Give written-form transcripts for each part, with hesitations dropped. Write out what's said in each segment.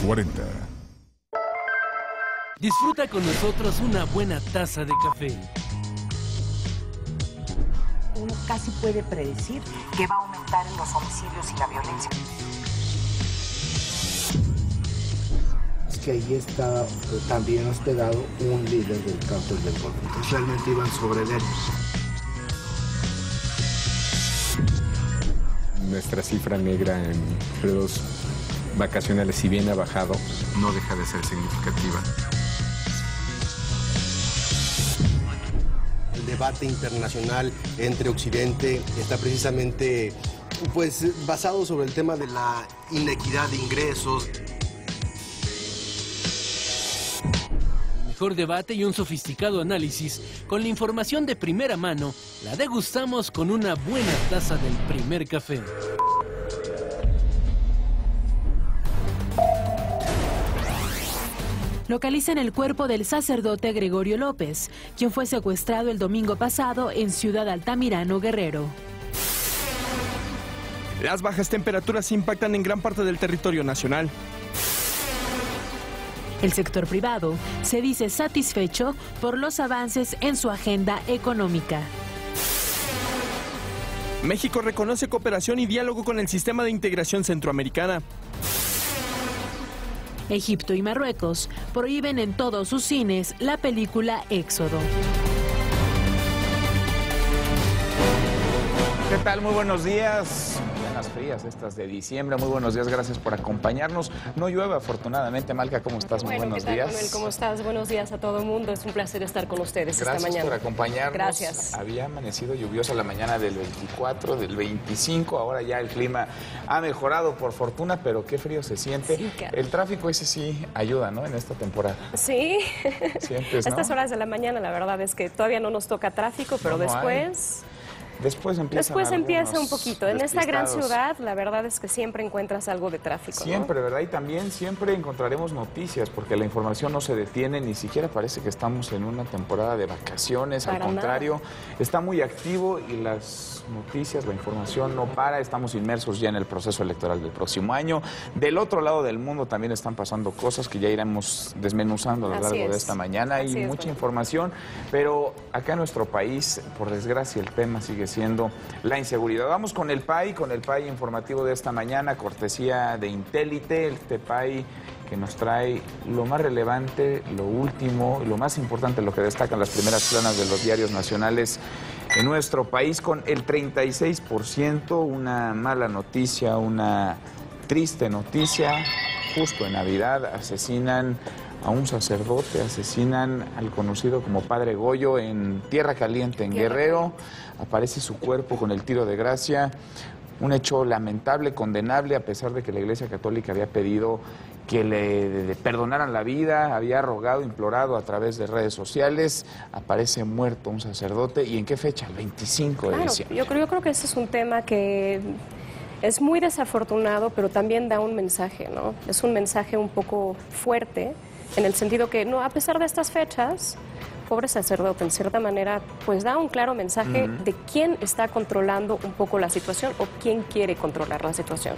40. Disfruta con nosotros una buena taza de café. Uno casi puede predecir que va a aumentar en los homicidios y la violencia. Es que ahí está también hospedado un líder del cártel del Golfo. Entonces realmente iban sobre él. Nuestra cifra negra en periodos vacacionales, si bien ha bajado, no deja de ser significativa. El debate internacional entre Occidente está precisamente basado sobre el tema de la inequidad de ingresos. Mejor debate y un sofisticado análisis con la información de primera mano, la degustamos con una buena taza del primer café. Localizan el cuerpo del sacerdote Gregorio López, quien fue secuestrado el domingo pasado en Ciudad Altamirano, Guerrero. Las bajas temperaturas impactan en gran parte del territorio nacional. El sector privado se dice satisfecho por los avances en su agenda económica. México reconoce cooperación y diálogo con el Sistema de Integración Centroamericana. Egipto y Marruecos prohíben en todos sus cines la película Éxodo. ¿Qué tal? Muy buenos días. Mañanas frías estas de diciembre. Muy buenos días, gracias por acompañarnos. No llueve, afortunadamente. Malca, ¿cómo estás? Muy buenos días. Manuel, ¿cómo estás? Buenos días a todo el mundo. Es un placer estar con ustedes esta mañana. Gracias por acompañarnos. Gracias. Había amanecido lluviosa la mañana del 24, del 25. Ahora ya el clima ha mejorado, por fortuna, pero qué frío se siente. Sí, el tráfico ese sí ayuda, ¿no? En esta temporada. Sí. Sientes, ¿no? Estas horas de la mañana, la verdad es que todavía no nos toca tráfico, pero después... Después empieza un poquito. En esta gran ciudad, la verdad es que siempre encuentras algo de tráfico. Siempre, ¿no? ¿verdad? Y también siempre encontraremos noticias, porque la información no se detiene, ni siquiera parece que estamos en una temporada de vacaciones. Al contrario, está muy activo y las noticias, la información no para. Estamos inmersos ya en el proceso electoral del próximo año. Del otro lado del mundo también están pasando cosas que ya iremos desmenuzando a lo largo de esta mañana. Hay mucha información, pero acá en nuestro país, por desgracia, el tema sigue siendo la inseguridad. Vamos con el PAI informativo de esta mañana, cortesía de Intélite, este PAI que nos trae lo más relevante, lo último, lo más importante, lo que destacan las primeras planas de los diarios nacionales en nuestro país, con el 36%, una mala noticia, una triste noticia. Justo en Navidad asesinan a un sacerdote, asesinan al conocido como Padre Goyo en Tierra Caliente, en Guerrero. Aparece su cuerpo con el tiro de gracia. Un hecho lamentable, condenable, a pesar de que la Iglesia Católica había pedido que le perdonaran la vida, había rogado, implorado a través de redes sociales. Aparece muerto un sacerdote. ¿Y en qué fecha? El 25 de diciembre. Yo creo que ese es un tema que es muy desafortunado, pero también da un mensaje, ¿no? Es un mensaje un poco fuerte, en el sentido que, no, a pesar de estas fechas, pobre sacerdote, en cierta manera, pues da un claro mensaje de quién está controlando un poco la situación o quién quiere controlar la situación.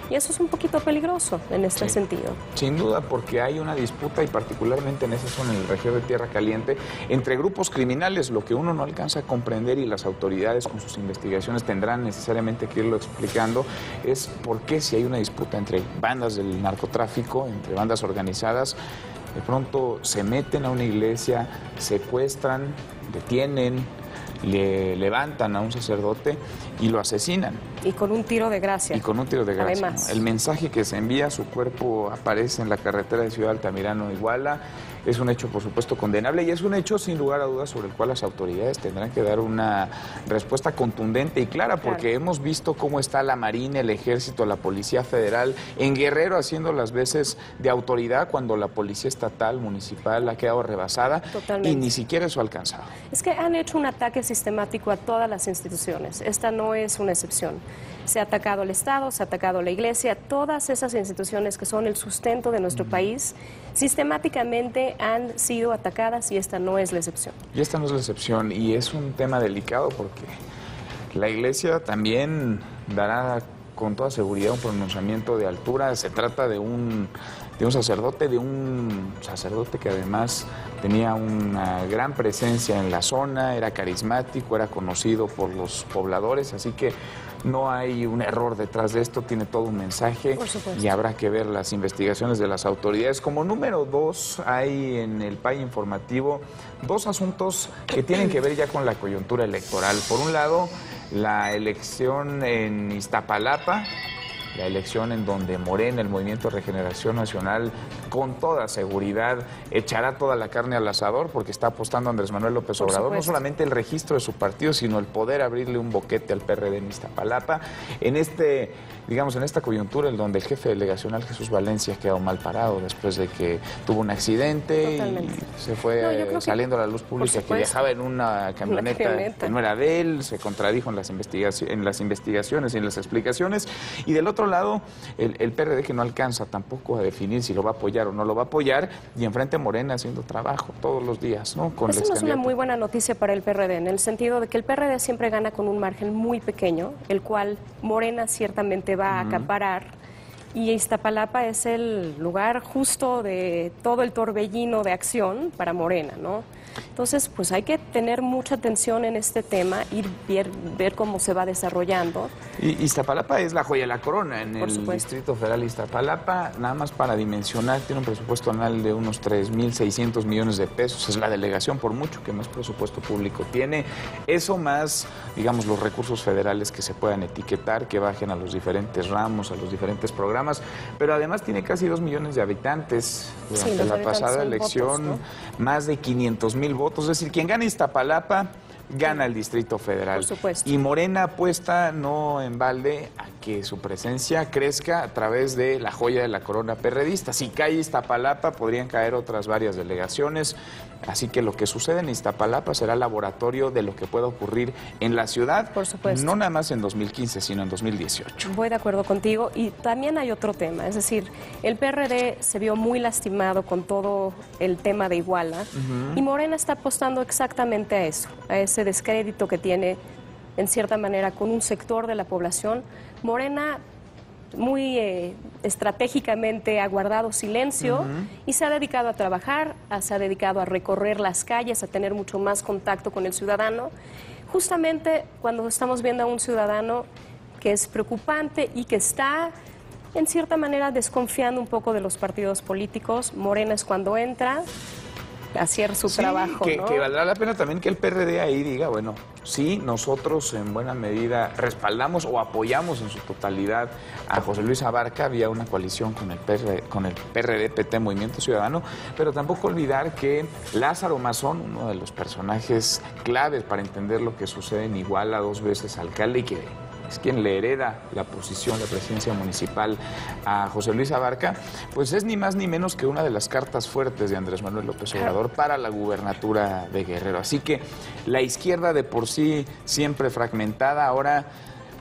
Y eso es un poquito peligroso en este sentido. Sin duda, porque hay una disputa, y particularmente en esa zona, en la región de Tierra Caliente, entre grupos criminales. Lo que uno no alcanza a comprender, y las autoridades con sus investigaciones tendrán necesariamente que irlo explicando, es por qué, si hay una disputa entre bandas del narcotráfico, entre bandas organizadas, de pronto se meten a una iglesia, secuestran, detienen, le levantan a un sacerdote y lo asesinan. Y con un tiro de gracia. Y con un tiro de gracia. Además. El mensaje que se envía, su cuerpo aparece en la carretera de Ciudad Altamirano, Iguala. Es un hecho, por supuesto, condenable, y es un hecho, sin lugar a dudas, sobre el cual las autoridades tendrán que dar una respuesta contundente y clara, porque hemos visto cómo está la Marina, el Ejército, la Policía Federal en Guerrero haciendo las veces de autoridad cuando la Policía Estatal, Municipal ha quedado rebasada. Totalmente. Y ni siquiera eso ha alcanzado. Es que han hecho un ataque sistemático a todas las instituciones. Esta no es una excepción. Se ha atacado al Estado, se ha atacado a la Iglesia, todas esas instituciones que son el sustento de nuestro país, sistemáticamente han sido atacadas, y esta no es la excepción. Y esta no es la excepción, y es un tema delicado porque la Iglesia también dará con toda seguridad un pronunciamiento de altura. Se trata de un sacerdote que además tenía una gran presencia en la zona, era carismático, era conocido por los pobladores, así que no hay un error detrás de esto, tiene todo un mensaje y habrá que ver las investigaciones de las autoridades. Como número 2, hay en el PAI informativo 2 asuntos que tienen que ver ya con la coyuntura electoral. Por un lado, la elección en Iztapalapa, la elección en donde Morena, el Movimiento de Regeneración Nacional, con toda seguridad echará toda la carne al asador porque está apostando Andrés Manuel López Obrador, no solamente el registro de su partido, sino el poder abrirle un boquete al PRD en Iztapalapa. En esta coyuntura en donde el jefe delegacional Jesús Valencia quedó mal parado después de que tuvo un accidente y se fue saliendo a la luz pública que viajaba en una camioneta que no era de él, se contradijo en las investigaciones y en las explicaciones. Y del otro lado, el PRD que no alcanza tampoco a definir si lo va a apoyar o no lo va a apoyar, y enfrente Morena haciendo trabajo todos los días, ¿no? Esa no es una muy buena noticia para el PRD, en el sentido de que el PRD siempre gana con un margen muy pequeño, el cual Morena ciertamente va a acaparar, y Iztapalapa es el lugar justo de todo el torbellino de acción para Morena, ¿no? Entonces, pues hay que tener mucha atención en este tema y ver cómo se va desarrollando. Y Iztapalapa es la joya de la corona en el Distrito Federal de Iztapalapa. Nada más para dimensionar, tiene un presupuesto anual de unos 3.600 millones de pesos. Es la delegación por mucho que más presupuesto público tiene. Eso más, digamos, los recursos federales que se puedan etiquetar, que bajen a los diferentes ramos, a los diferentes programas. Pero además tiene casi 2 millones de habitantes. Durante la pasada elección, votos, ¿no? Más de 500,000 votos, es decir, quien gana Iztapalapa gana el Distrito Federal. Por supuesto. Y Morena apuesta no en balde a que su presencia crezca a través de la joya de la corona perredista. Si cae Iztapalapa, podrían caer otras varias delegaciones. Así que lo que sucede en Iztapalapa será laboratorio de lo que pueda ocurrir en la ciudad. Por supuesto. No nada más en 2015, sino en 2018. Voy de acuerdo contigo. Y también hay otro tema. Es decir, el PRD se vio muy lastimado con todo el tema de Iguala. Y Morena está apostando exactamente a eso, a ese descrédito que tiene, en cierta manera, con un sector de la población. Morena muy estratégicamente ha guardado silencio y se ha dedicado a trabajar, se ha dedicado a recorrer las calles, a tener mucho más contacto con el ciudadano. Justamente cuando estamos viendo a un ciudadano que es preocupante y que está, en cierta manera, desconfiando un poco de los partidos políticos, Morena es cuando entra a hacer su trabajo, ¿no? Que valdrá la pena también que el PRD ahí diga, bueno, sí, nosotros en buena medida respaldamos o apoyamos en su totalidad a José Luis Abarca, había una coalición con el PRD, PT, Movimiento Ciudadano, pero tampoco olvidar que Lázaro Mazón, uno de los personajes claves para entender lo que sucede en Iguala, 2 veces alcalde y que es quien le hereda la posición, la presidencia municipal a José Luis Abarca, pues es ni más ni menos que una de las cartas fuertes de Andrés Manuel López Obrador para la gubernatura de Guerrero. Así que la izquierda de por sí siempre fragmentada, ahora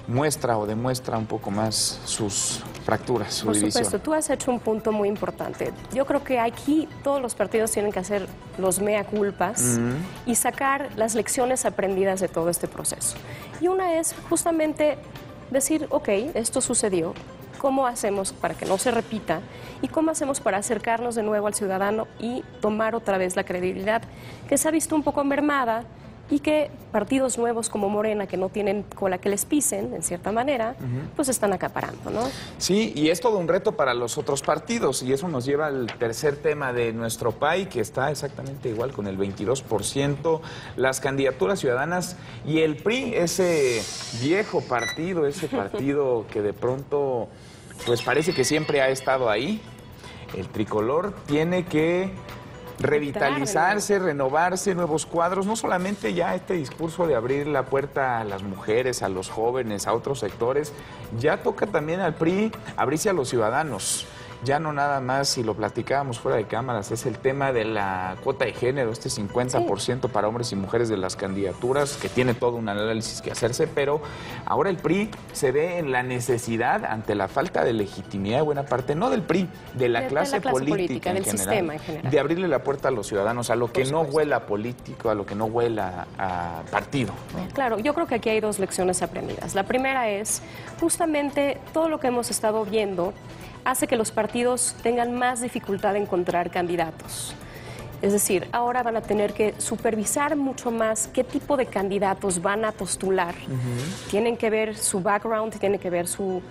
muestra o demuestra un poco más sus fracturas, su división. Por supuesto, tú has hecho un punto muy importante. Yo creo que aquí todos los partidos tienen que hacer los mea culpas y sacar las lecciones aprendidas de todo este proceso. Y una es justamente decir, ok, esto sucedió, ¿cómo hacemos para que no se repita? ¿Y cómo hacemos para acercarnos de nuevo al ciudadano y tomar otra vez la credibilidad que se ha visto un poco mermada? Y que partidos nuevos como Morena, que no tienen cola que les pisen, en cierta manera, pues están acaparando, ¿no? Sí, y es todo un reto para los otros partidos, y eso nos lleva al tercer tema de nuestro PAI, que está exactamente igual con el 22%, las candidaturas ciudadanas y el PRI, ese viejo partido, ese partido que de pronto, pues parece que siempre ha estado ahí. El tricolor tiene que revitalizarse, renovarse, nuevos cuadros, no solamente ya este discurso de abrir la puerta a las mujeres, a los jóvenes, a otros sectores, ya toca también al PRI abrirse a los ciudadanos. ya no nada más, si lo platicábamos fuera de cámaras, es el tema de la cuota de género, este 50% para hombres y mujeres de las candidaturas, que tiene todo un análisis que hacerse, pero ahora el PRI se ve en la necesidad, ante la falta de legitimidad de buena parte, no del PRI, de la clase política en del general, sistema en general, de abrirle la puerta a los ciudadanos, a lo que no huela político, a lo que no huela a partido, ¿no? Claro, yo creo que aquí hay dos lecciones aprendidas. La primera es, justamente, todo lo que hemos estado viendo hace que los partidos tengan más dificultad en encontrar candidatos. Es decir, ahora van a tener que supervisar mucho más qué tipo de candidatos van a postular. Tienen que ver su background, tienen que ver su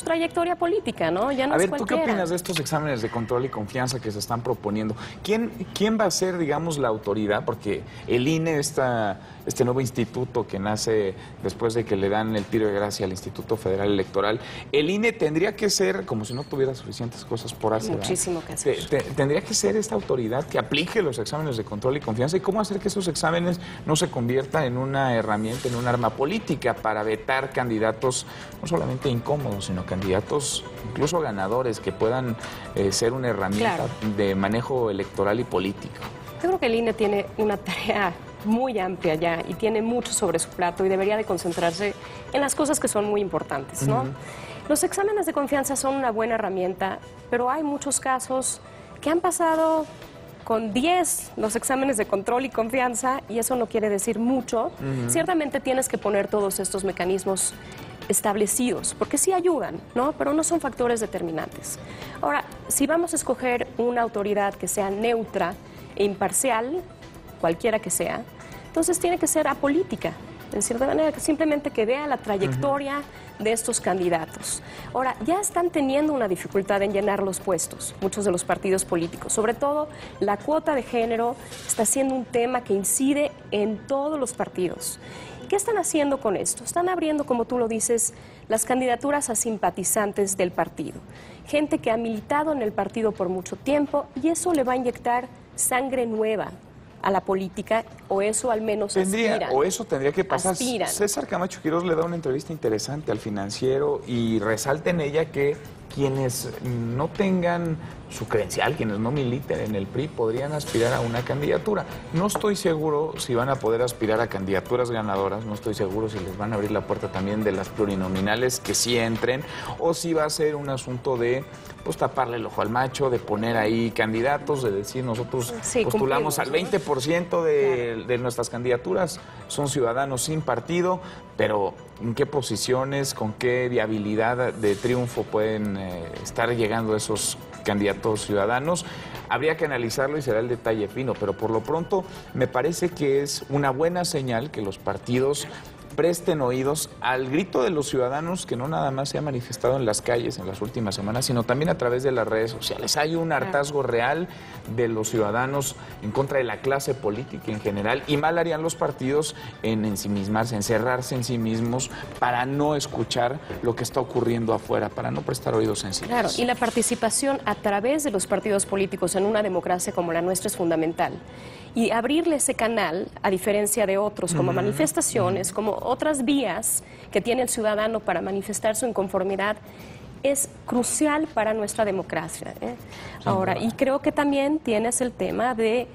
trayectoria política, ¿no? Ya no a es ver, cualquiera. ¿tú qué opinas de estos exámenes de control y confianza que se están proponiendo? ¿Quién va a ser, digamos, la autoridad? Porque el INE, este nuevo instituto que nace después de que le dan el tiro de gracia al Instituto Federal Electoral, el INE tendría que ser, como si no tuviera suficientes cosas por hacer. Muchísimo que hacer. Tendría que ser esta autoridad que aplique los exámenes de control y confianza. ¿Y cómo hacer que esos exámenes no se conviertan en una herramienta, en un arma política para vetar candidatos no solamente incómodos, sino candidatos incluso ganadores que puedan ser una herramienta de manejo electoral y político? Yo creo que el INE tiene una tarea muy amplia ya y tiene mucho sobre su plato y debería de concentrarse en las cosas que son muy importantes, ¿no? Los exámenes de confianza son una buena herramienta, pero hay muchos casos que han pasado con 10 los exámenes de control y confianza y eso no quiere decir mucho. Ciertamente tienes que poner todos estos mecanismos establecidos, porque sí ayudan, ¿no? Pero no son factores determinantes. Ahora, si vamos a escoger una autoridad que sea neutra e imparcial, cualquiera que sea, entonces tiene que ser apolítica, en cierta manera, que simplemente que vea la trayectoria de estos candidatos. Ahora, ya están teniendo una dificultad en llenar los puestos, muchos de los partidos políticos. Sobre todo, la cuota de género está siendo un tema que incide en todos los partidos. ¿Qué están haciendo con esto? Están abriendo, como tú lo dices, las candidaturas a simpatizantes del partido. Gente que ha militado en el partido por mucho tiempo y eso le va a inyectar sangre nueva a la política, o eso al menos aspiran. O eso tendría que pasar. Aspiran. César Camacho Quirós le da una entrevista interesante al Financiero y resalta en ella que quienes no tengan su credencial, quienes no militen en el PRI, podrían aspirar a una candidatura. No estoy seguro si van a poder aspirar a candidaturas ganadoras, no estoy seguro si les van a abrir la puerta también de las plurinominales que sí entren, o si va a ser un asunto de pues taparle el ojo al macho, de poner ahí candidatos, de decir nosotros postulamos al 20% de nuestras candidaturas, son ciudadanos sin partido, pero ¿en qué posiciones, con qué viabilidad de triunfo pueden estar llegando esos candidatos ciudadanos? Habría que analizarlo y será el detalle fino, pero por lo pronto me parece que es una buena señal que los partidos presten oídos al grito de los ciudadanos, que no nada más se ha manifestado en las calles en las últimas semanas, sino también a través de las redes sociales. Hay un hartazgo real de los ciudadanos en contra de la clase política en general, y mal harían los partidos en ensimismarse, encerrarse en sí mismos para no escuchar lo que está ocurriendo afuera, para no prestar oídos sensibles. Claro, y la participación a través de los partidos políticos en una democracia como la nuestra es fundamental. Y abrirle ese canal, a diferencia de otros, como manifestaciones, como otras vías que tiene el ciudadano para manifestar su inconformidad, es crucial para nuestra democracia, ¿eh? Ahora, y creo que también tienes el tema de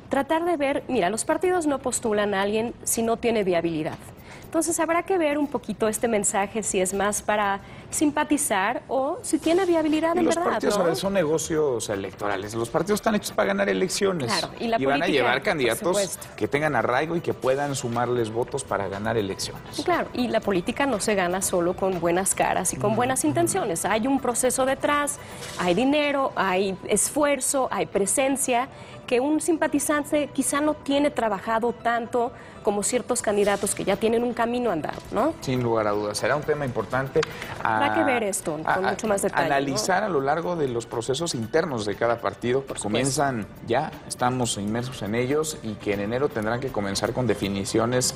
tratar de ver, mira, los partidos no postulan a alguien si no tiene viabilidad. Entonces habrá que ver un poquito este mensaje, si es más para simpatizar o si tiene viabilidad en verdad. Los partidos, ¿no? a ver, son negocios electorales. Los partidos están hechos para ganar elecciones. Claro, y van a llevar candidatos por supuesto, que tengan arraigo y que puedan sumarles votos para ganar elecciones. Claro, y la política no se gana solo con buenas caras y con buenas intenciones. Hay un proceso detrás, hay dinero, hay esfuerzo, hay presencia, que un simpatizante quizá no tiene trabajado tanto como ciertos candidatos que ya tienen un camino andado, ¿no? Sin lugar a dudas. Será un tema importante. Habrá que ver esto con mucho más detalle. Analizar, ¿no?, a lo largo de los procesos internos de cada partido. Comienzan ya, estamos inmersos en ellos, y que en enero tendrán que comenzar con definiciones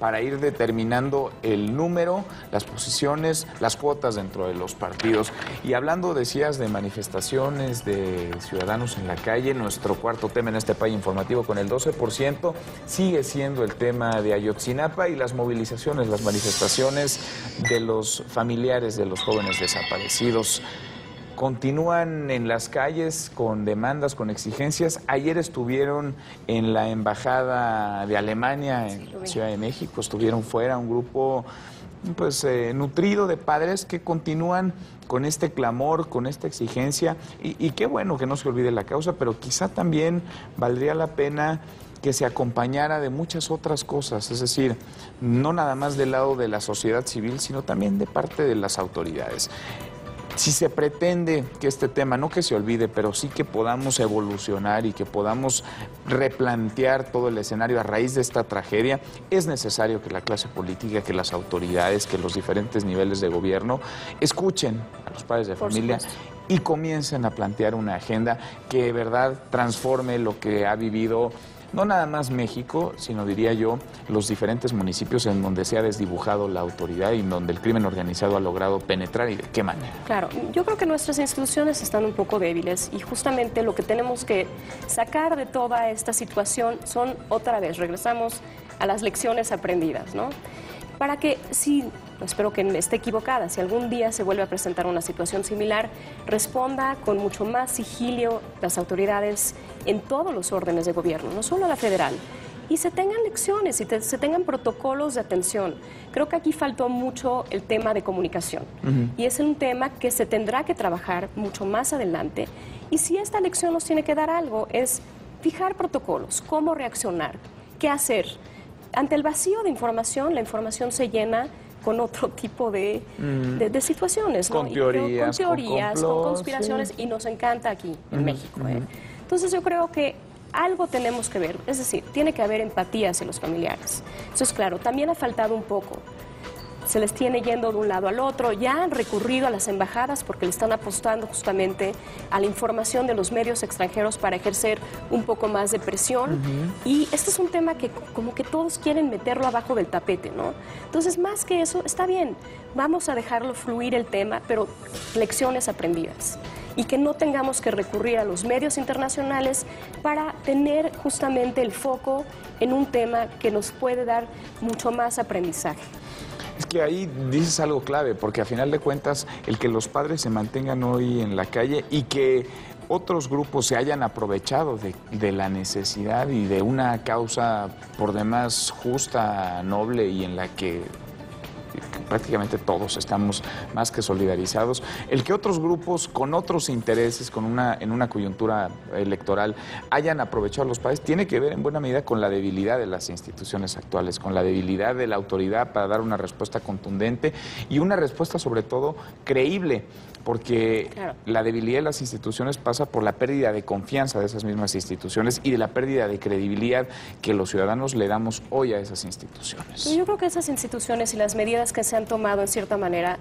para ir determinando el número, las posiciones, las cuotas dentro de los partidos. Y hablando, decías, de manifestaciones de ciudadanos en la calle, nuestro cuarto tema en este país informativo con el 12% sigue siendo el tema de Ayotzinapa y las movilizaciones, las manifestaciones de los familiares de los jóvenes desaparecidos. continúan en las calles con demandas, con exigencias. Ayer estuvieron en la Embajada de Alemania en Ciudad de México, estuvieron fuera un grupo pues nutrido de padres que continúan con este clamor, con esta exigencia, y qué bueno que no se olvide la causa, pero quizá también valdría la pena que se acompañara de muchas otras cosas, es decir, no nada más del lado de la sociedad civil, sino también de parte de las autoridades. Si se pretende que este tema, no que se olvide, pero sí que podamos evolucionar y que podamos replantear todo el escenario a raíz de esta tragedia, es necesario que la clase política, que las autoridades, que los diferentes niveles de gobierno escuchen a los padres de familia y comiencen a plantear una agenda que de verdad transforme lo que ha vivido no nada más México, sino diría yo, los diferentes municipios en donde se ha desdibujado la autoridad y en donde el crimen organizado ha logrado penetrar, y de qué manera. Claro, yo creo que nuestras instituciones están un poco débiles y justamente lo que tenemos que sacar de toda esta situación son, otra vez, regresamos a las lecciones aprendidas, ¿no? Para que, si, espero que esté equivocada, si algún día se vuelve a presentar una situación similar, responda con mucho más sigilio las autoridades en todos los órdenes de gobierno, no solo la federal, y se tengan lecciones y se tengan protocolos de atención. Creo que aquí faltó mucho el tema de comunicación, y es un tema que se tendrá que trabajar mucho más adelante, y si esta lección nos tiene que dar algo, es fijar protocolos, cómo reaccionar, qué hacer. Ante el vacío de información, la información se llena con otro tipo de situaciones, ¿no? Con teorías, con conspiraciones, y nos encanta aquí en México. Entonces yo creo que algo tenemos que ver, es decir, tiene que haber empatía hacia los familiares. Eso es claro, también ha faltado un poco. Se les tiene yendo de un lado al otro, ya han recurrido a las embajadas porque le están apostando justamente a la información de los medios extranjeros para ejercer un poco más de presión, y este es un tema que como que todos quieren meterlo abajo del tapete, ¿no? Entonces, más que eso, está bien, vamos a dejarlo fluir el tema, pero lecciones aprendidas, y que no tengamos que recurrir a los medios internacionales para tener justamente el foco en un tema que nos puede dar mucho más aprendizaje. Es que ahí dices algo clave, porque a final de cuentas el que los padres se mantengan hoy en la calle y que otros grupos se hayan aprovechado de la necesidad y de una causa por demás justa, noble, y en la que prácticamente todos estamos más que solidarizados. El que otros grupos con otros intereses, en una coyuntura electoral, hayan aprovechado a los padres, tiene que ver en buena medida con la debilidad de las instituciones actuales, con la debilidad de la autoridad para dar una respuesta contundente y una respuesta sobre todo creíble, porque la debilidad de las instituciones pasa por la pérdida de confianza de esas mismas instituciones y de la pérdida de credibilidad que los ciudadanos le damos hoy a esas instituciones. Yo creo que esas instituciones y las medidas que se han tomado en cierta manera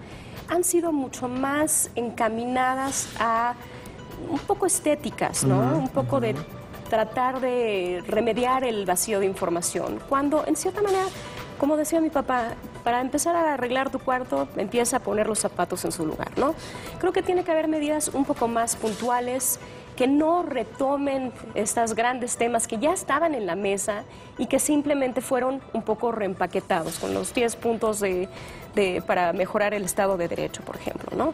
han sido mucho más encaminadas a un poco estéticas, ¿no? Un poco de tratar de remediar el vacío de información, cuando en cierta manera, como decía mi papá, para empezar a arreglar tu cuarto, empieza a poner los zapatos en su lugar, ¿no? Creo que tiene que haber medidas un poco más puntuales, que no retomen estos grandes temas que ya estaban en la mesa y que simplemente fueron un poco reempaquetados con los 10 puntos para mejorar el Estado de Derecho, por ejemplo, ¿no?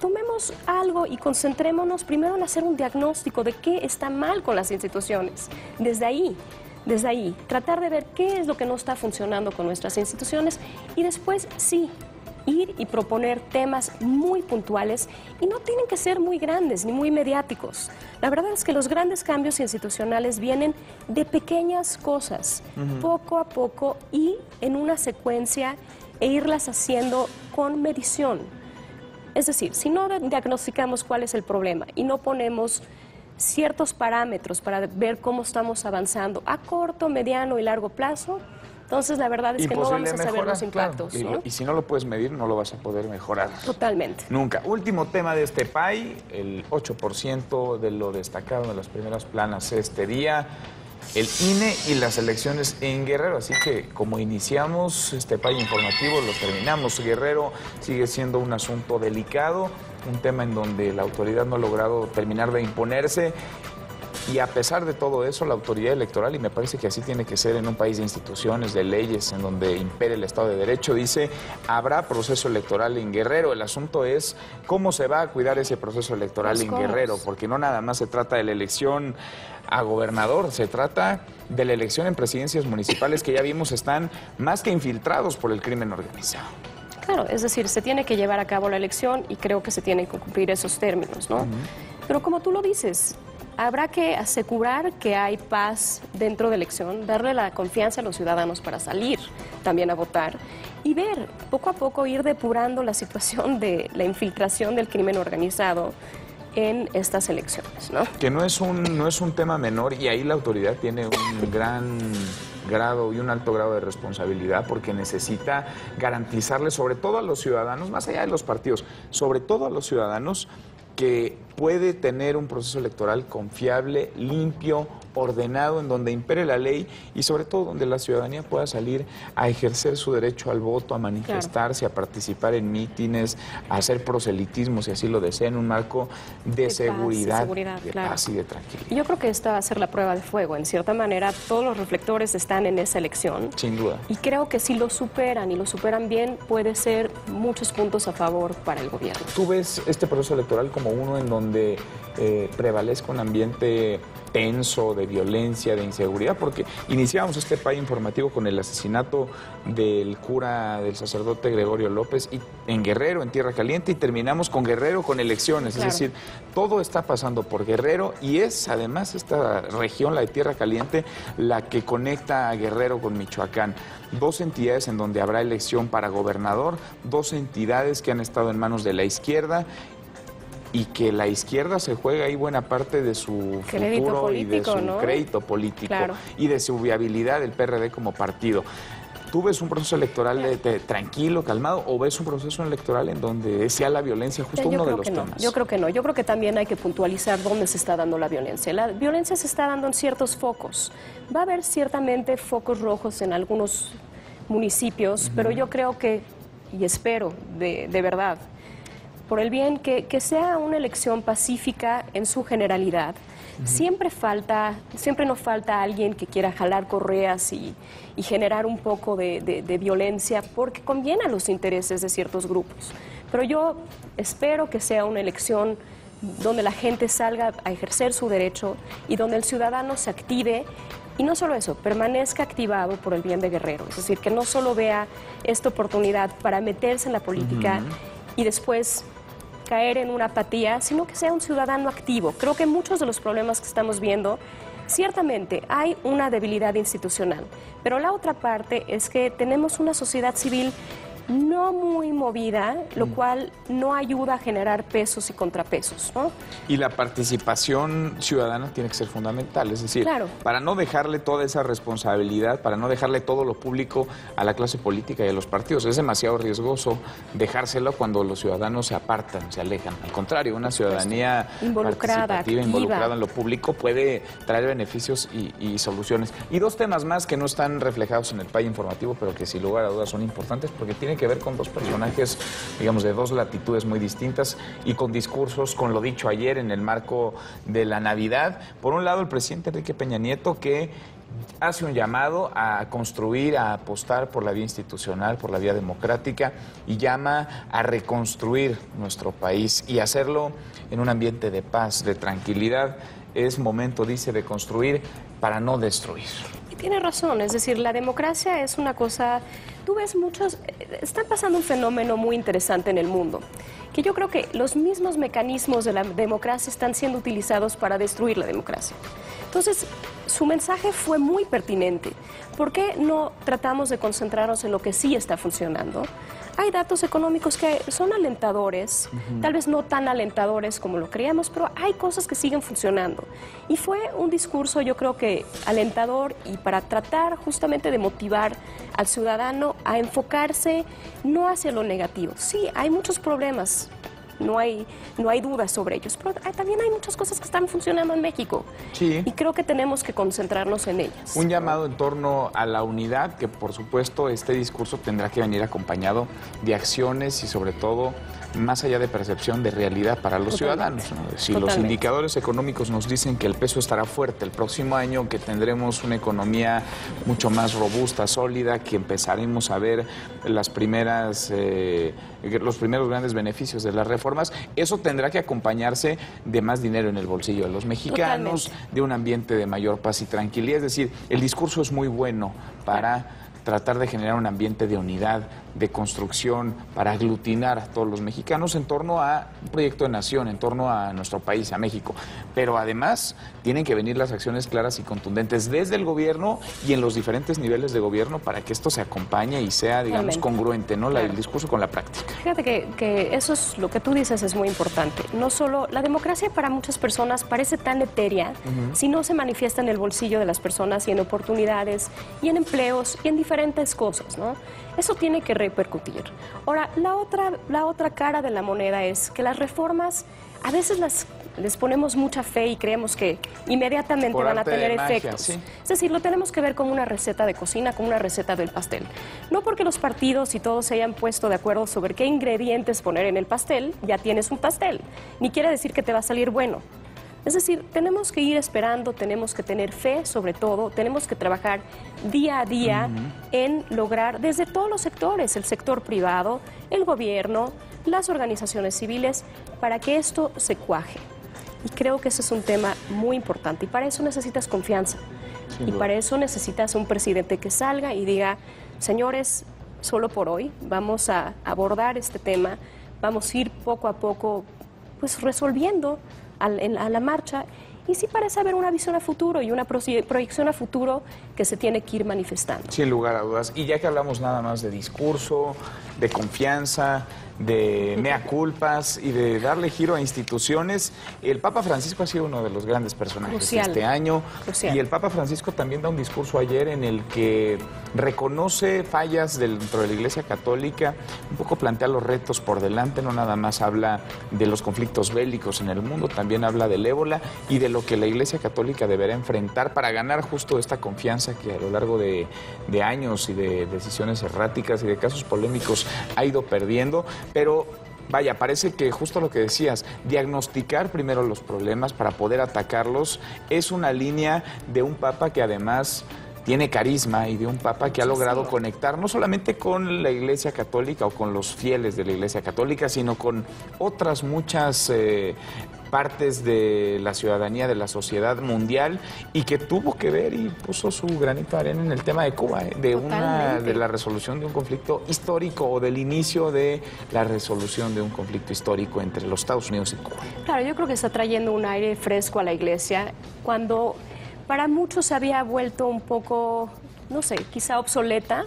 Tomemos algo y concentrémonos primero en hacer un diagnóstico de qué está mal con las instituciones. Desde ahí, tratar de ver qué es lo que no está funcionando con nuestras instituciones, y después sí, ir y proponer temas muy puntuales, y no tienen que ser muy grandes ni muy mediáticos. La verdad es que los grandes cambios institucionales vienen de pequeñas cosas, poco a poco y en una secuencia, e irlas haciendo con medición. Es decir, si no diagnosticamos cuál es el problema y no ponemos ciertos parámetros para ver cómo estamos avanzando a corto, mediano y largo plazo, entonces la verdad es que no vamos a saber los impactos. Claro. ¿No? Y si no lo puedes medir, no lo vas a poder mejorar. Totalmente. Nunca. Último tema de este PAI, el 8% de lo destacado de las primeras planas este día, el INE y las elecciones en Guerrero. Así que como iniciamos este PAI informativo, lo terminamos. Guerrero sigue siendo un asunto delicado, un tema en donde la autoridad no ha logrado terminar de imponerse. Y a pesar de todo eso, la autoridad electoral, y me parece que así tiene que ser en un país de instituciones, de leyes, en donde impere el Estado de Derecho, dice, habrá proceso electoral en Guerrero. El asunto es cómo se va a cuidar ese proceso electoral en Guerrero, porque no nada más se trata de la elección a gobernador, se trata de la elección en presidencias municipales que ya vimos están más que infiltrados por el crimen organizado. Claro, es decir, se tiene que llevar a cabo la elección y creo que se tienen que cumplir esos términos, ¿no? Pero como tú lo dices, habrá que asegurar que hay paz dentro de la elección, darle la confianza a los ciudadanos para salir también a votar y ver, poco a poco, ir depurando la situación de la infiltración del crimen organizado en estas elecciones, ¿no? Que no es un tema menor y ahí la autoridad tiene un gran grado y un alto grado de responsabilidad porque necesita garantizarle sobre todo a los ciudadanos, más allá de los partidos, sobre todo a los ciudadanos que puede tener un proceso electoral confiable, limpio, ordenado, en donde impere la ley y sobre todo donde la ciudadanía pueda salir a ejercer su derecho al voto, a manifestarse, a participar en mítines, a hacer proselitismo, si así lo desea, en un marco de seguridad, de paz y de tranquilidad. Yo creo que esta va a ser la prueba de fuego. En cierta manera, todos los reflectores están en esa elección. Sin duda. Y creo que si lo superan y lo superan bien, puede ser muchos puntos a favor para el gobierno. ¿Tú ves este proceso electoral como uno en donde prevalezca un ambiente tenso, de violencia, de inseguridad? Porque iniciamos este PAI informativo con el asesinato del cura, del sacerdote Gregorio López en Guerrero, en Tierra Caliente, y terminamos con Guerrero con elecciones. Claro. Es decir, todo está pasando por Guerrero y es además esta región, la de Tierra Caliente, la que conecta a Guerrero con Michoacán. Dos entidades en donde habrá elección para gobernador, dos entidades que han estado en manos de la izquierda y que la izquierda se juega ahí buena parte de su futuro político, y de su crédito político, claro, y de su viabilidad del PRD como partido. ¿Tú ves un proceso electoral tranquilo, calmado, o ves un proceso electoral en donde sea la violencia justo uno de los temas? Yo creo que no. Yo creo que también hay que puntualizar dónde se está dando la violencia. La violencia se está dando en ciertos focos. Va a haber ciertamente focos rojos en algunos municipios, pero yo creo que, y espero de verdad, por el bien, que sea una elección pacífica en su generalidad. Siempre nos falta alguien que quiera jalar correas y generar un poco de violencia porque conviene a los intereses de ciertos grupos. Pero yo espero que sea una elección donde la gente salga a ejercer su derecho y donde el ciudadano se active. Y no solo eso, permanezca activado por el bien de Guerrero. Es decir, que no solo vea esta oportunidad para meterse en la política y después caer en una apatía, sino que sea un ciudadano activo. Creo que muchos de los problemas que estamos viendo, ciertamente hay una debilidad institucional, pero la otra parte es que tenemos una sociedad civil no muy movida, lo cual no ayuda a generar pesos y contrapesos, ¿no? Y la participación ciudadana tiene que ser fundamental, es decir, claro, para no dejarle toda esa responsabilidad, para no dejarle todo lo público a la clase política y a los partidos. Es demasiado riesgoso dejárselo cuando los ciudadanos se apartan, se alejan. Al contrario, una ciudadanía participativa, involucrada en lo público, puede traer beneficios y soluciones. Y dos temas más que no están reflejados en el PAI informativo, pero que sin lugar a dudas son importantes porque tienen que ver con dos personajes, digamos, de dos latitudes muy distintas y con discursos, con lo dicho ayer en el marco de la Navidad. Por un lado, el presidente Enrique Peña Nieto, que hace un llamado a construir, a apostar por la vía institucional, por la vía democrática, y llama a reconstruir nuestro país y hacerlo en un ambiente de paz, de tranquilidad. Es momento, dice, de construir para no destruir. Tiene razón, es decir, la democracia es una cosa, tú ves está pasando un fenómeno muy interesante en el mundo, que yo creo que los mismos mecanismos de la democracia están siendo utilizados para destruir la democracia. Entonces, su mensaje fue muy pertinente. ¿Por qué no tratamos de concentrarnos en lo que sí está funcionando? Hay datos económicos que son alentadores, tal vez no tan alentadores como lo creíamos, pero hay cosas que siguen funcionando. Y fue un discurso, yo creo que alentador, y para tratar justamente de motivar al ciudadano a enfocarse no hacia lo negativo. Sí, hay muchos problemas, no hay dudas sobre ellos, pero también hay muchas cosas que están funcionando en México. Sí. Y creo que tenemos que concentrarnos en ellas. Un llamado en torno a la unidad, que por supuesto este discurso tendrá que venir acompañado de acciones y sobre todo más allá de percepción, de realidad para los ciudadanos, ¿no? Si los indicadores económicos nos dicen que el peso estará fuerte el próximo año, que tendremos una economía mucho más robusta, sólida, que empezaremos a ver los primeros grandes beneficios de las reformas, eso tendrá que acompañarse de más dinero en el bolsillo de los mexicanos, de un ambiente de mayor paz y tranquilidad. Es decir, el discurso es muy bueno para tratar de generar un ambiente de unidad, de construcción, para aglutinar a todos los mexicanos en torno a un proyecto de nación, en torno a nuestro país, a México. Pero además tienen que venir las acciones claras y contundentes desde el gobierno y en los diferentes niveles de gobierno para que esto se acompañe y sea, digamos, congruente, ¿no? El discurso con la práctica. Fíjate que eso es lo que tú dices, es muy importante. No solo la democracia para muchas personas parece tan etérea si no se manifiesta en el bolsillo de las personas y en oportunidades y en empleos y en diferentes cosas, ¿no? Eso tiene que repercutir. Ahora, la otra cara de la moneda es que las reformas a veces les ponemos mucha fe y creemos que inmediatamente van a tener efectos. ¿Sí? Es decir, lo tenemos que ver como una receta de cocina, como una receta del pastel. No porque los partidos y todos se hayan puesto de acuerdo sobre qué ingredientes poner en el pastel, ya tienes un pastel. Ni quiere decir que te va a salir bueno. Es decir, tenemos que ir esperando, tenemos que tener fe sobre todo, tenemos que trabajar día a día en lograr desde todos los sectores, el sector privado, el gobierno, las organizaciones civiles, para que esto se cuaje. Y creo que ese es un tema muy importante y para eso necesitas confianza. Y para eso necesitas un presidente que salga y diga, señores, solo por hoy vamos a abordar este tema, vamos a ir poco a poco pues resolviendo a la marcha, y sí parece haber una visión a futuro y una proyección a futuro que se tiene que ir manifestando. Sin lugar a dudas. Y ya que hablamos nada más de discurso, de confianza, de mea culpas y de darle giro a instituciones, el Papa Francisco ha sido uno de los grandes personajes de este año. Y el Papa Francisco también da un discurso ayer en el que reconoce fallas dentro de la Iglesia Católica, un poco plantea los retos por delante, no nada más habla de los conflictos bélicos en el mundo, también habla del ébola y de lo que la Iglesia Católica deberá enfrentar para ganar justo esta confianza que a lo largo de años y de decisiones erráticas y de casos polémicos ha ido perdiendo. Pero vaya, parece que justo lo que decías, diagnosticar primero los problemas para poder atacarlos, es una línea de un papa que además tiene carisma y de un papa que ha logrado conectar no solamente con la Iglesia Católica o con los fieles de la Iglesia Católica, sino con otras muchas partes de la ciudadanía, de la sociedad mundial, y que tuvo que ver y puso su granito de arena en el tema de Cuba, de la resolución de un conflicto histórico o del inicio de la resolución de un conflicto histórico entre los Estados Unidos y Cuba. Claro, yo creo que está trayendo un aire fresco a la Iglesia cuando para muchos se había vuelto un poco, no sé, quizá obsoleta.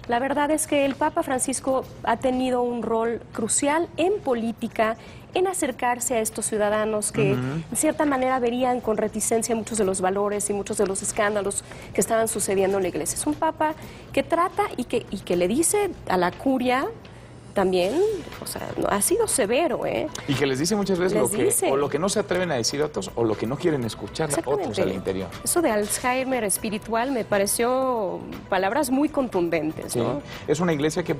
La verdad es que el Papa Francisco ha tenido un rol crucial en política, en acercarse a estos ciudadanos que en cierta manera verían con reticencia muchos de los valores y muchos de los escándalos que estaban sucediendo en la Iglesia. Es un Papa que trata y que le dice a la curia también, o sea, ha sido severo, ¿eh? Y que les dice muchas veces lo que no se atreven a decir otros o lo que no quieren escuchar otros al interior. Eso de Alzheimer espiritual me pareció palabras muy contundentes, ¿no? Sí. Es una iglesia que